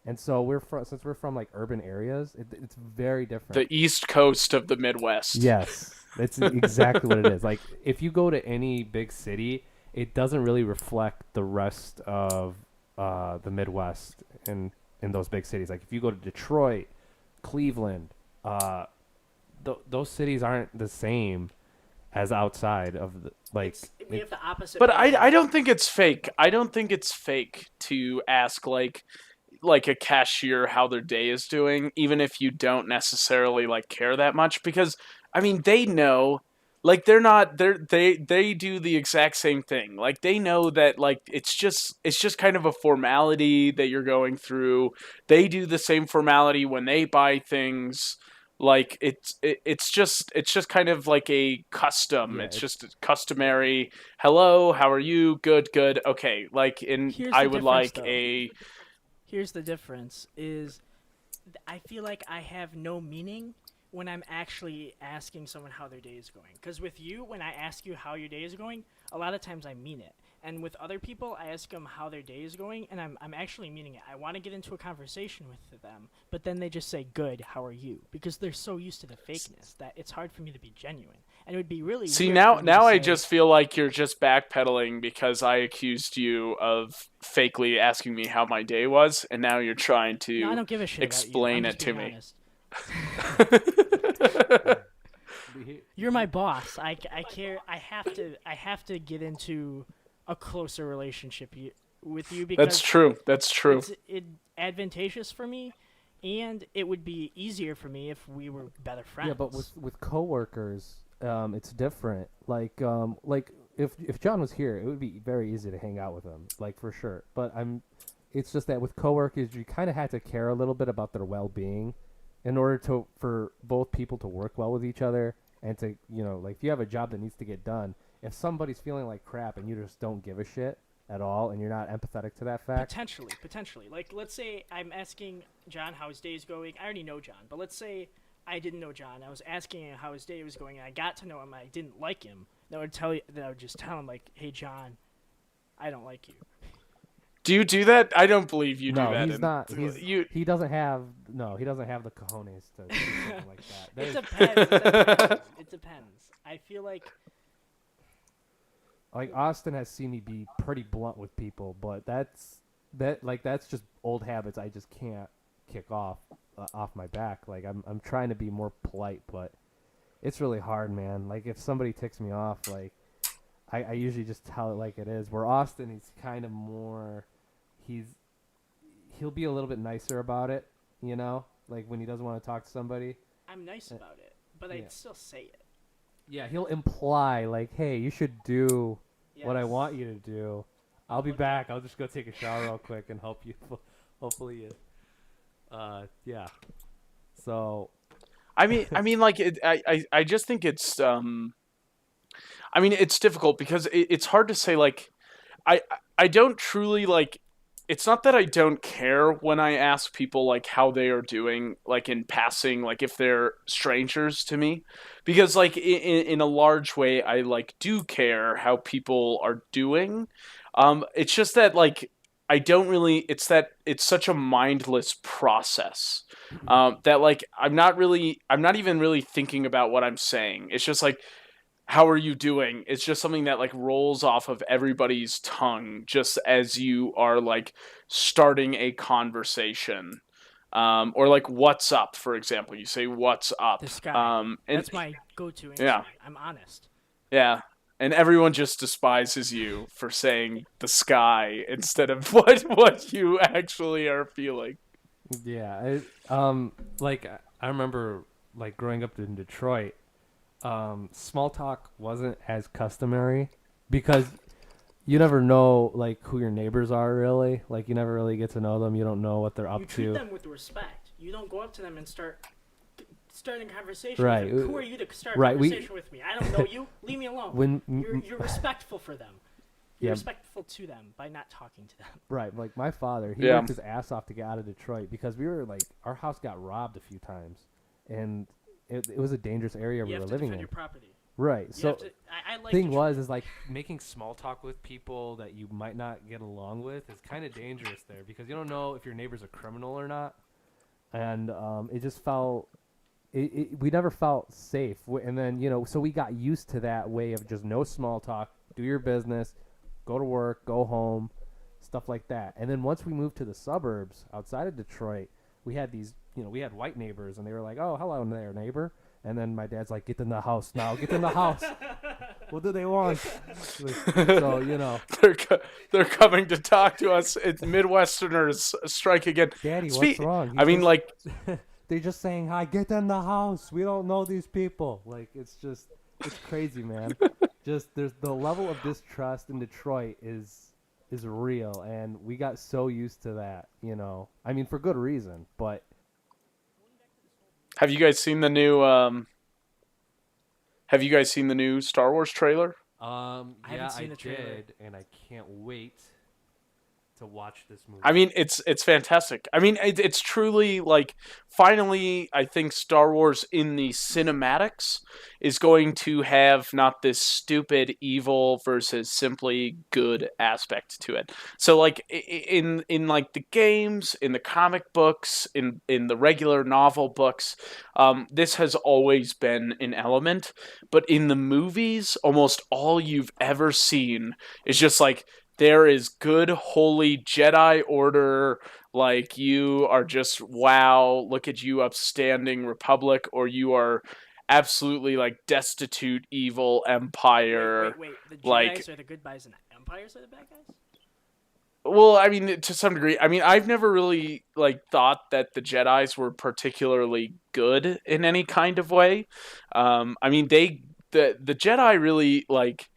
and so since we're from like urban areas, it's very different. The East Coast of the Midwest. Yes, that's exactly what it is. Like if you go to any big city, it doesn't really reflect the rest of the Midwest in those big cities. Like if you go to Detroit, Cleveland, those cities aren't the same as outside of the like. We have the opposite. But problem. I don't think it's fake. I don't think it's fake to ask like a cashier how their day is doing, even if you don't necessarily like care that much, because I mean they know, like they do the exact same thing. Like they know that like it's just kind of a formality that you're going through. They do the same formality when they buy things. Like it's just kind of like a custom. Yeah, It's just customary. Hello, how are you? Good, good. Okay. Like in Here's I the would difference, like though. a Here's the difference: is I feel like I have no meaning when I'm actually asking someone how their day is going. Because with you, when I ask you how your day is going, a lot of times I mean it. And with other people, I ask them how their day is going, and I'm actually meaning it. I want to get into a conversation with them, but then they just say, good, how are you? Because they're so used to the fakeness that it's hard for me to be genuine. And it would be really See weird now for me to now I say, just feel like you're just backpedaling because I accused you of fakely asking me how my day was, and now you're trying no, I to don't give a shit about you. I'm explain just it to being me. honest. You're my boss. I care. I have to get into a closer relationship with you That's because true. That's true. it's advantageous for me, and it would be easier for me if we were better friends. yeah, but with coworkers, it's different. Like if John was here, it would be very easy to hang out with him, like for sure. But it's just that with coworkers, you kind of had to care a little bit about their well-being in order for both people to work well with each other and to like if you have a job that needs to get done, if somebody's feeling like crap and you just don't give a shit at all and you're not empathetic to that fact. Potentially. Like, let's say I'm asking John how his day is going. I already know John, but let's say I didn't know John. I was asking him how his day was going, and I got to know him. I didn't like him. Then I would just tell him like, "Hey, John, I don't like you." Do you do that? I don't believe you do No, that. he's not. You He doesn't have the cojones to do something like that. It There's- depends. It depends. It depends. I feel like Like Austin has seen me be pretty blunt with people, but that's just old habits I just can't kick off my back. Like I'm trying to be more polite, but it's really hard, man. Like if somebody ticks me off, like I usually just tell it like it is. Where Austin, he's kind of more, he'll be a little bit nicer about it, like when he doesn't want to talk to somebody. I'm nice about it, but yeah. I'd still say it. Yeah, he'll imply like, "Hey, you should do what I Yes. want you to do. I'll be back. I'll just go take a shower real quick and help you." Hopefully, yeah. So, I mean, like I just think it's I mean, it's difficult because it's hard to say like I don't truly like it's not that I don't care when I ask people like how they are doing, like in passing, like if they're strangers to me, because like in a large way I like do care how people are doing. It's just that like I don't really. It's that it's such a mindless process. That like I'm not even really thinking about what I'm saying. It's just like how are you doing? It's just something that like rolls off of everybody's tongue just as you are like starting a conversation. Or like what's up, for example. You say what's up. The sky. And That's my go-to yeah, answer. I'm honest. yeah. And everyone just despises you for saying the sky instead of what you actually are feeling. Yeah, like I remember like growing up in Detroit, small talk wasn't as customary because you never know like who your neighbors are really. Like you never really get to know them. You don't know what they're You up treat to. them with respect. You don't go up to them and starting a conversation Right. with them. Who are you to start a Right. conversation with me? I don't know you. Leave me alone. When You're respectful for them. You're Yeah. respectful to them by not talking to them. Right, like my father, he Yeah. worked his ass off to get out of Detroit because we were like our house got robbed a few times, and it was a dangerous area we You were have to living defend in. your property. Right. You So have to, I like thing Detroit. was is like making small talk with people that you might not get along with is kind of dangerous there because you don't know if your neighbor's a criminal or not, and it just felt we never felt safe. And then so we got used to that way of just no small talk, do your business, go to work, go home, stuff like that. And then once we moved to the suburbs outside of Detroit, we had these we had white neighbors, and they were like, oh, hello there, neighbor. And then my dad's like, get in the house now. Get in the house. What do they want? So, They're coming to talk to us. It's Midwesterners strike again. Daddy, what's wrong? I mean, like, they're just saying, hi, get in the house. We don't know these people. Like, it's crazy, man. Just, there's the level of distrust in Detroit is real. And we got so used to that, I mean, for good reason, but. have you guys seen the new? Have you guys seen the new Star Wars trailer? I haven't seen the trailer. did, and I can't wait to watch this movie. I mean, it's fantastic. I mean, it's truly like finally, I think Star Wars in the cinematics is going to have not this stupid evil versus simply good aspect to it. So like in like the games, in the comic books, in the regular novel books, this has always been an element. But in the movies, almost all you've ever seen is just like there is good holy Jedi order, like you are just wow, look at you upstanding republic, or you are absolutely like destitute evil empire. Wait. The Jedi's like are the good guys and the Empires are the bad guys? well, I mean to some degree. I mean, I've never really like thought that the Jedi's were particularly good in any kind of way. I mean the Jedi really like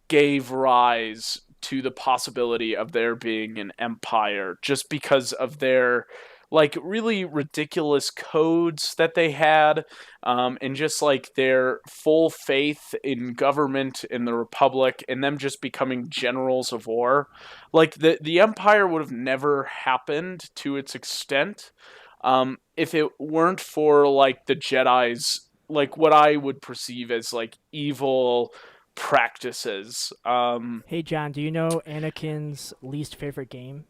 gave rise to the possibility of there being an empire just because of their like really ridiculous codes that they had, and just like their full faith in government in the republic and them just becoming generals of war. Like the empire would have never happened to its extent, if it weren't for like the Jedi's like what I would perceive as like evil practices. Hey, John, do you know Anakin's least favorite game?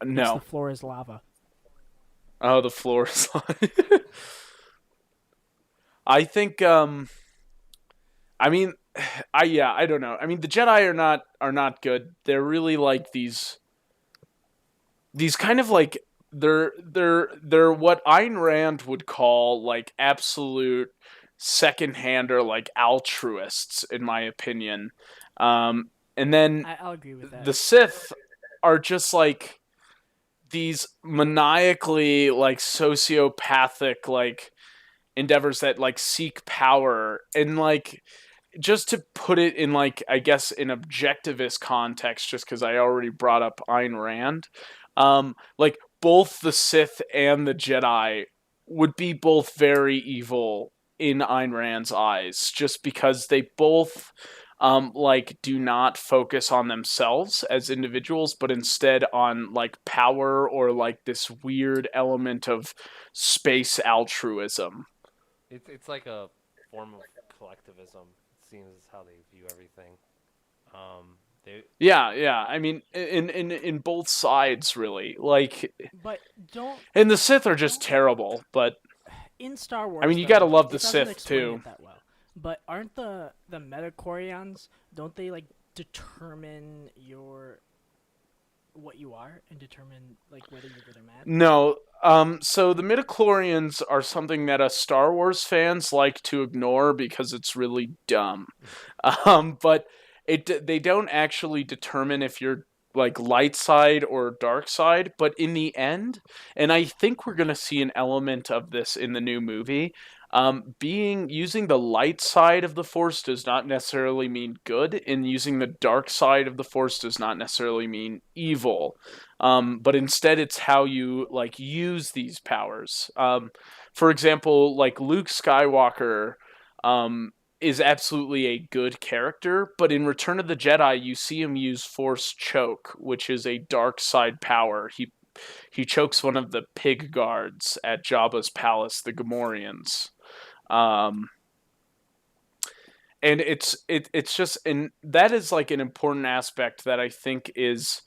It's No. The Floor is Lava. Oh, the floor is I think I mean I don't know. I mean the Jedi are not good. They're really like these kind of like they're what Ayn Rand would call like absolute second-hander like altruists in my opinion. And then I'll agree with that. the Sith are just like these maniacally like sociopathic like endeavors that like seek power, and like just to put it in like I guess in objectivist context, just because I already brought up Ayn Rand, like both the Sith and the Jedi would be both very evil in Ayn Rand's eyes, just because they both like do not focus on themselves as individuals, but instead on like power or like this weird element of space altruism. It's like a form of collectivism. It seems is how they view everything. They Yeah, yeah. I mean, in both sides, really. Like, But don't and the Sith are just terrible. But in Star I Wars mean, you gotta though, love the it doesn't Sith explain too. it that well. But aren't the Metachlorians, don't they like determine your what you are and determine like whether you're good or mad? No. So the midichlorians are something that us Star Wars fans like to ignore because it's really dumb. But they don't actually determine if you're like light side or dark side, but in the end, and I think we're gonna see an element of this in the new movie. Being using the light side of the force does not necessarily mean good, and using the dark side of the force does not necessarily mean evil. But instead, it's how you like use these powers. For example, like Luke Skywalker, um, is absolutely a good character, but in Return of the Jedi, you see him use Force Choke, which is a dark side power. He chokes one of the pig guards at Jabba's palace, the Gamorreans. Um, and it's just, and that is like an important aspect that I think is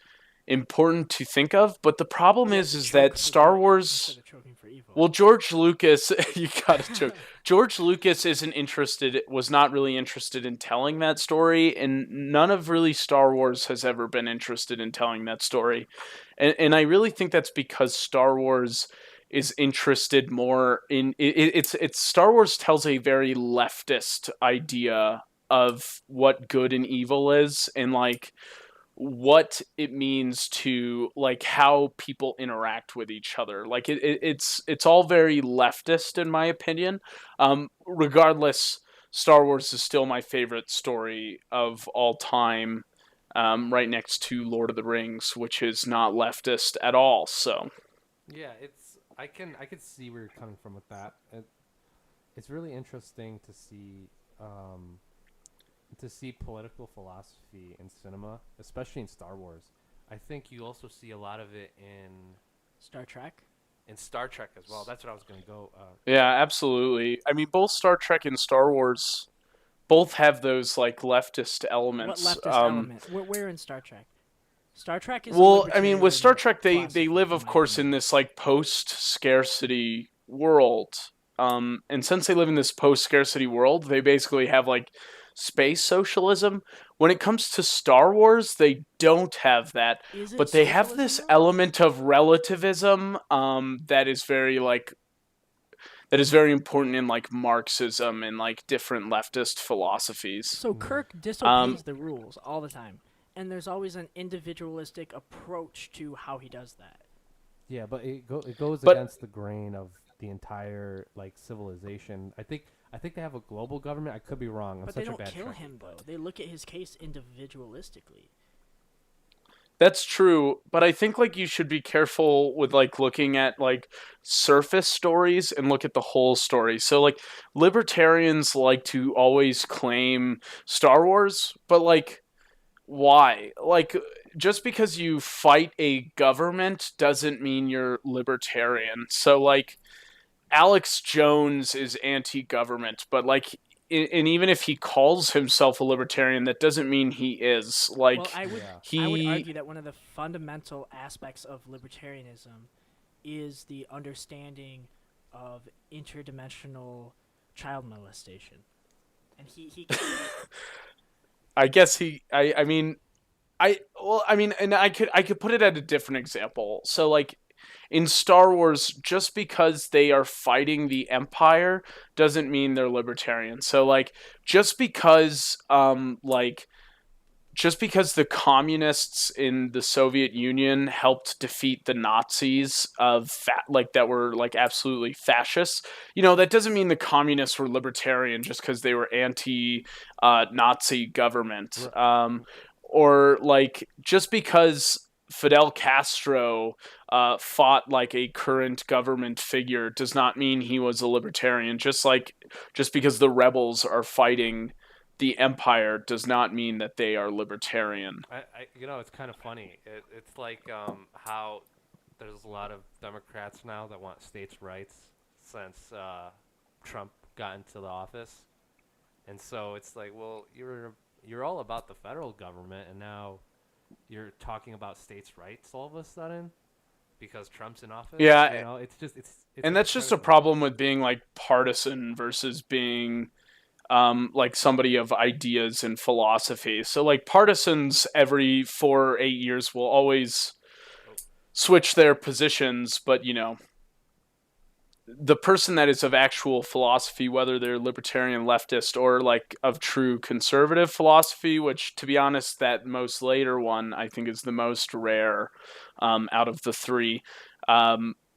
important to think of. But the problem Well, you have to is choke that for Star good instead Wars. of choking for evil. Well, George Lucas, you gotta joke. George Lucas was not really interested in telling that story, and none of really Star Wars has ever been interested in telling that story. And I really think that's because Star Wars is interested more in it's Star Wars tells a very leftist idea of what good and evil is, and like what it means to like how people interact with each other. Like it's all very leftist in my opinion. Regardless, Star Wars is still my favorite story of all time. Right next to Lord of the Rings, which is not leftist at all. So Yeah, it's I can see where you're coming from with that. It's really interesting to see political philosophy in cinema, especially in Star Wars. I think you also see a lot of it Star Trek. in Star Trek as well. That's what I was gonna go. yeah, absolutely. I mean, both Star Trek and Star Wars both have those like leftist What elements. leftist element? Where in Star Trek? Star Trek is a Well, I mean, with Star libertarian Trek, they philosophy, live, in of my course, in opinion. this like post scarcity world. And since they live in this post scarcity world, they basically have like space socialism. When it comes to Star Wars, they don't have that, Is it but they have socialism this though? element of relativism that is very like that is very important in like Marxism and like different leftist philosophies. So Mhm. Kirk Um, disobeys the rules all the time, and there's always an individualistic approach to how he does that. Yeah, but it goes but against the grain of the entire like civilization. I think they have a global government. I could be wrong. I'm But they such a don't bad kill Trekkie, him though. but They look at his case individualistically. That's true, but I think like you should be careful with like looking at like surface stories and look at the whole story. So like libertarians like to always claim Star Wars, but like why? Like just because you fight a government doesn't mean you're libertarian. So like Alex Jones is anti-government, but like and even if he calls himself a libertarian, that doesn't mean he is. Well, Like yeah, I would he argue that one of the fundamental aspects of libertarianism is the understanding of interdimensional child molestation. And he I guess I mean I mean and I could put it at a different example. So like in Star Wars, just because they are fighting the Empire doesn't mean they're libertarian. So like just because just because the communists in the Soviet Union helped defeat the Nazis like that were like absolutely fascists, you know, that doesn't mean the communists were libertarian just because they were anti Nazi government. R- Or like just because Fidel Castro fought like a current government figure does not mean he was a libertarian. Just because the rebels are fighting the empire does not mean that they are libertarian. It's kind of funny. It's like how there's a lot of Democrats now that want states' rights since Trump got into the office, and so it's like, well, you're all about the federal government, and now you're talking about states' rights all of a sudden because Trump's in office. Yeah, It's and like that's just a problem with being like partisan versus being like somebody of ideas and philosophy. So like partisans every 4 or 8 years will always switch their positions, but the person that is of actual philosophy, whether they're libertarian, leftist, or like of true conservative philosophy, which to be honest, that most later one I think is the most rare out of the three,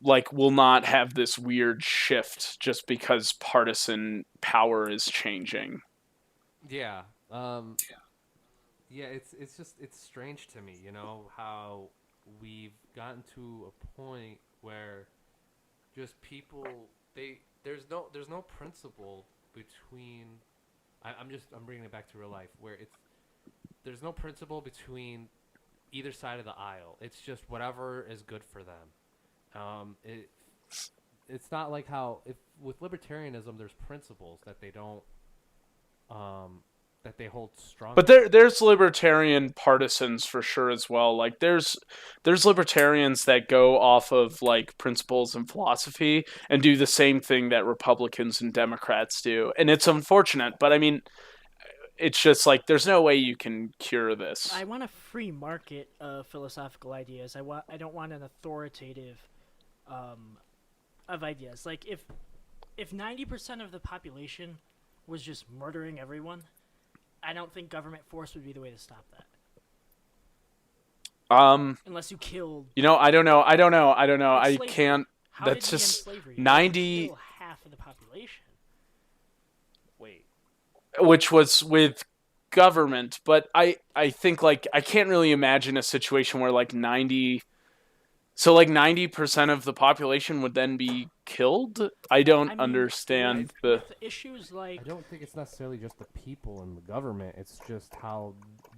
like will not have this weird shift just because partisan power is changing. Yeah. Yeah, it's strange to me, how we've gotten to a point where just people there's no principle between I'm bringing it back to real life where there's no principle between either side of the aisle. It's just whatever is good for them. It's not like how if with libertarianism there's principles that they don't that they hold strong. But there's libertarian partisans for sure as well. Like there's libertarians that go off of like principles and philosophy and do the same thing that Republicans and Democrats do. And it's unfortunate, but I mean it's just like there's no way you can cure this. I want a free market of philosophical ideas. I don't want an authoritative of ideas. Like if 90% of the population was just murdering everyone, I don't think government force would be the way to stop that. Unless you killed. I don't know. I slavery. can't. How That's did just slavery? 90. Kill half of the population. Wait. Which was with government, but I think like I can't really imagine a situation where like 90% of the population would then be killed. I don't understand with issues like. I don't think it's necessarily just the people and the government. It's just how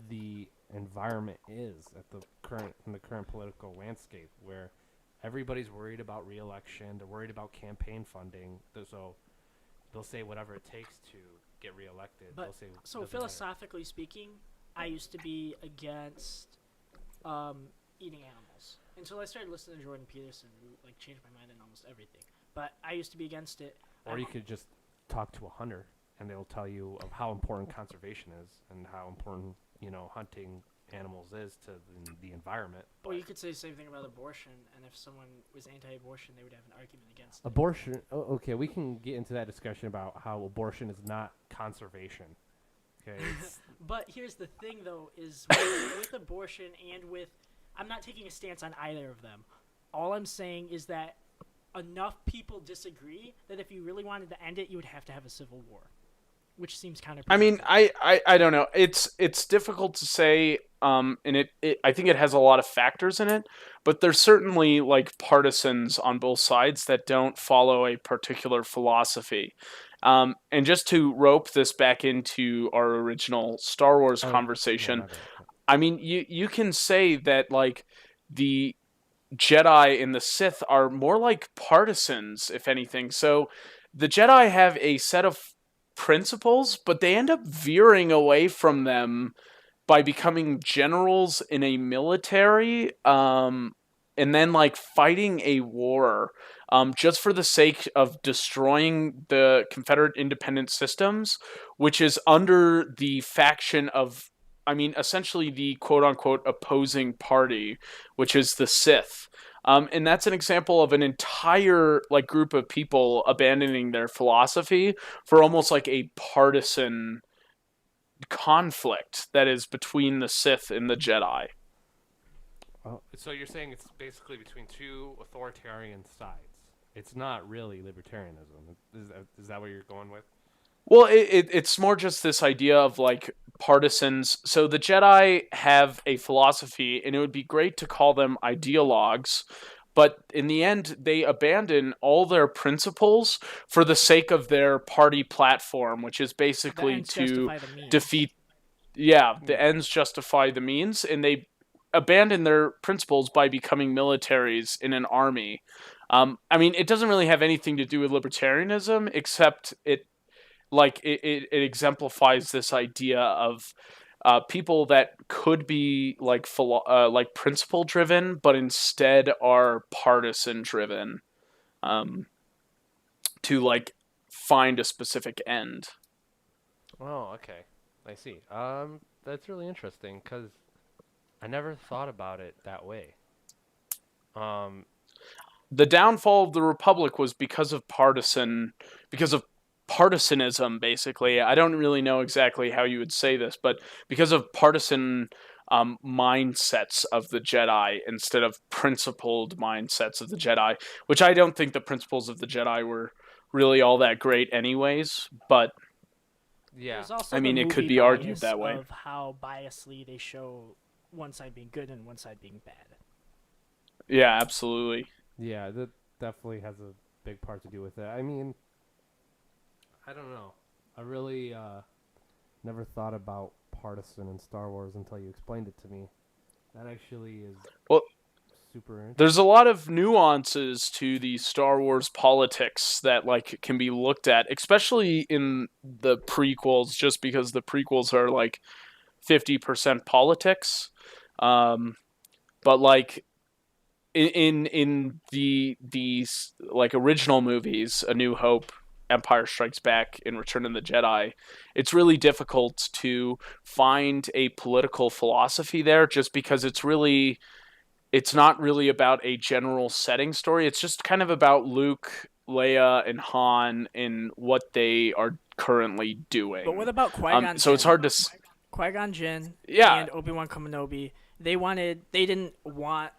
the environment is in the current political landscape, where everybody's worried about re-election. They're worried about campaign funding. So they'll say whatever it takes to get reelected. But, so philosophically speaking, I used to be against eating animals until I started listening to Jordan Peterson, who like changed my mind on almost everything. But I used to be against it. Or you could just talk to a hunter, and they'll tell you of how important conservation is and how important hunting animals is to the environment. Or you could say the same thing about abortion, and if someone was anti-abortion, they would have an argument against it. Abortion. Okay, we can get into that discussion about how abortion is not conservation. Okay. But here's the thing, though, is with abortion and with, I'm not taking a stance on either of them. All I'm saying is that enough people disagree that if you really wanted to end it, you would have to have a civil war, which seems kind of. I mean, I don't know. It's difficult to say. And it I think it has a lot of factors in it, but there's certainly like partisans on both sides that don't follow a particular philosophy. And just to rope this back into our original Star Wars conversation, I mean, you can say that like the Jedi and the Sith are more like partisans, if anything. So the Jedi have a set of principles, but they end up veering away from them by becoming generals in a military, and then like fighting a war, just for the sake of destroying the Confederate independent systems, which is under the faction of, I mean, essentially the quote-unquote opposing party, which is the Sith. And that's an example of an entire like group of people abandoning their philosophy for almost like a partisan conflict that is between the Sith and the Jedi. So you're saying it's basically between two authoritarian sides. It's not really libertarianism. Is that what you're going with? Well, it's more just this idea of like partisans. So the Jedi have a philosophy, and it would be great to call them ideologues, but in the end, they abandon all their principles for the sake of their party platform, which is The basically ends to justify the means. defeat. Yeah, the ends justify the means, and they abandon their principles by becoming militaries in an army. I mean, it doesn't really have anything to do with libertarianism, except it exemplifies this idea of people that could be like principle driven, but instead are partisan driven, um, to like find a specific end. Oh, okay. I see. That's really interesting because I never thought about it that way. Um, The downfall of the republic was because of partisanism. Basically, I don't really know exactly how you would say this, but because of partisan mindsets of the Jedi instead of principled mindsets of the Jedi, which I don't think the principles of the Jedi were really all that great anyways, but yeah. There's also I mean, the it could movie be argued bias that way. of how biasly they show one side being good and one side being bad. Yeah, absolutely. Yeah, that definitely has a big part to do with it. I mean, I don't know. I really never thought about partisan in Star Wars until you explained it to me. That actually is Well, super interesting. there's a lot of nuances to the Star Wars politics that like can be looked at, especially in the prequels, just because the prequels are like 50% politics. But like in the like original movies, A New Hope, Empire Strikes Back, and Return of the Jedi, it's really difficult to find a political philosophy there, just because it's not really about a general setting story. It's just kind of about Luke, Leia, and Han and what they are currently doing. But what about Qui-Gon So it's Jinn? hard to. Qui-Gon Jinn Yeah. and Obi-Wan Kenobi, they didn't want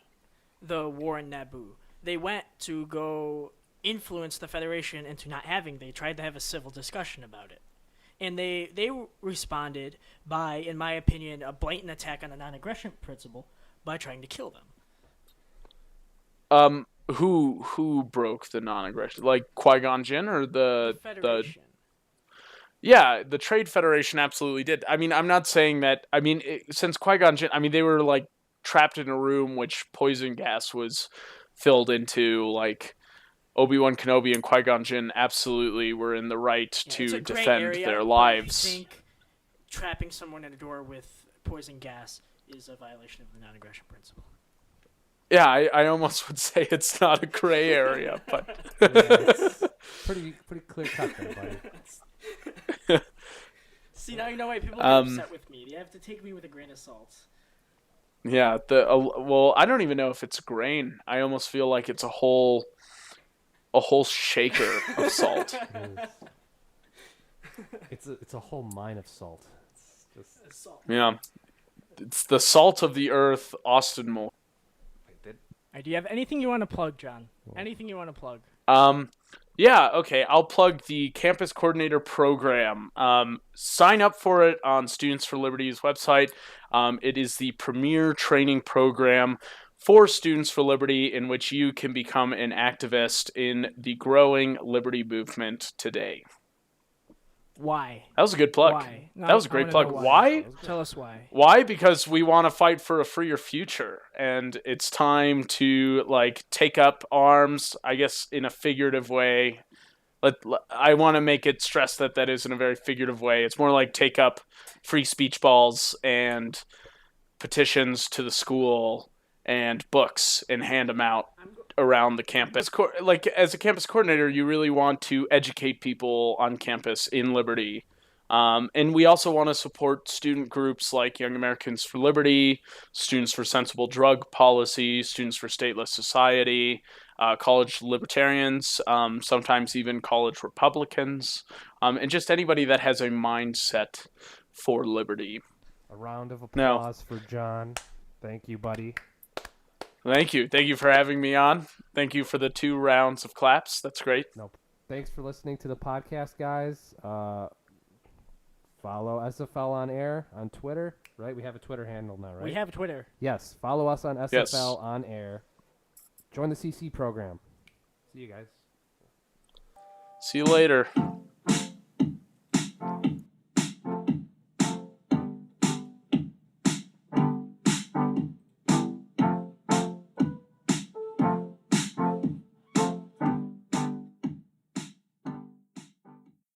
the war in Naboo. They went to go influence the Federation into not having. They tried to have a civil discussion about it. And they responded by, in my opinion, a blatant attack on the non-aggression principle by trying to kill them. Who broke the non-aggression? Like Qui-Gon Jinn or The Federation. Yeah, the Trade Federation absolutely did. I mean, I'm not saying that. I mean, since Qui-Gon Jinn, I mean, they were like trapped in a room which poison gas was filled into. Like Obi-Wan Kenobi and Qui-Gon Jinn absolutely were in the right It's to a gray defend area, their but lives. I think trapping someone in a door with poison gas is a violation of the non-aggression principle. Yeah, I almost would say it's not a gray area, but pretty clear cut there, buddy. See, now you know why people get upset with me. They have to take me with a grain of salt. Yeah, well, I don't even know if it's a grain. I almost feel like it's a whole shaker of salt. It's a whole mine of salt. It's just Salt. Yeah, it's the salt of the earth, Austin Mulka. Do you have anything you want to plug, John? Anything you want to plug? Yeah, okay. I'll plug the Campus Coordinator Program. Sign up for it on Students for Liberty's website. It is the premier training program for Students for Liberty in which you can become an activist in the growing liberty movement today. Why? That was a good plug. Why? No, That was a I great wanna plug. know Why? Tell us why. Why? Because we want to fight for a freer future, and it's time to like take up arms. I guess in a figurative way. I want to make it stress that that is in a very figurative way. It's more like take up free speech balls and petitions to the school and books and hand them out around the campus. Like as a campus coordinator, you really want to educate people on campus in Liberty. And we also want to support student groups like Young Americans for Liberty, Students for Sensible Drug Policy, Students for Stateless Society, college libertarians, sometimes even college Republicans, and just anybody that has a mindset for liberty. a round of applause for John. Thank you, buddy. Thank you. Thank you for having me on. Thank you for the 2 rounds of claps. That's great. Nope. Thanks for listening to the podcast, guys. Follow SFL on air on Twitter, right? We have a Twitter handle now, right? We have Twitter. Yes. Follow us on SFL on air. Join the CC program. See you guys. See you later.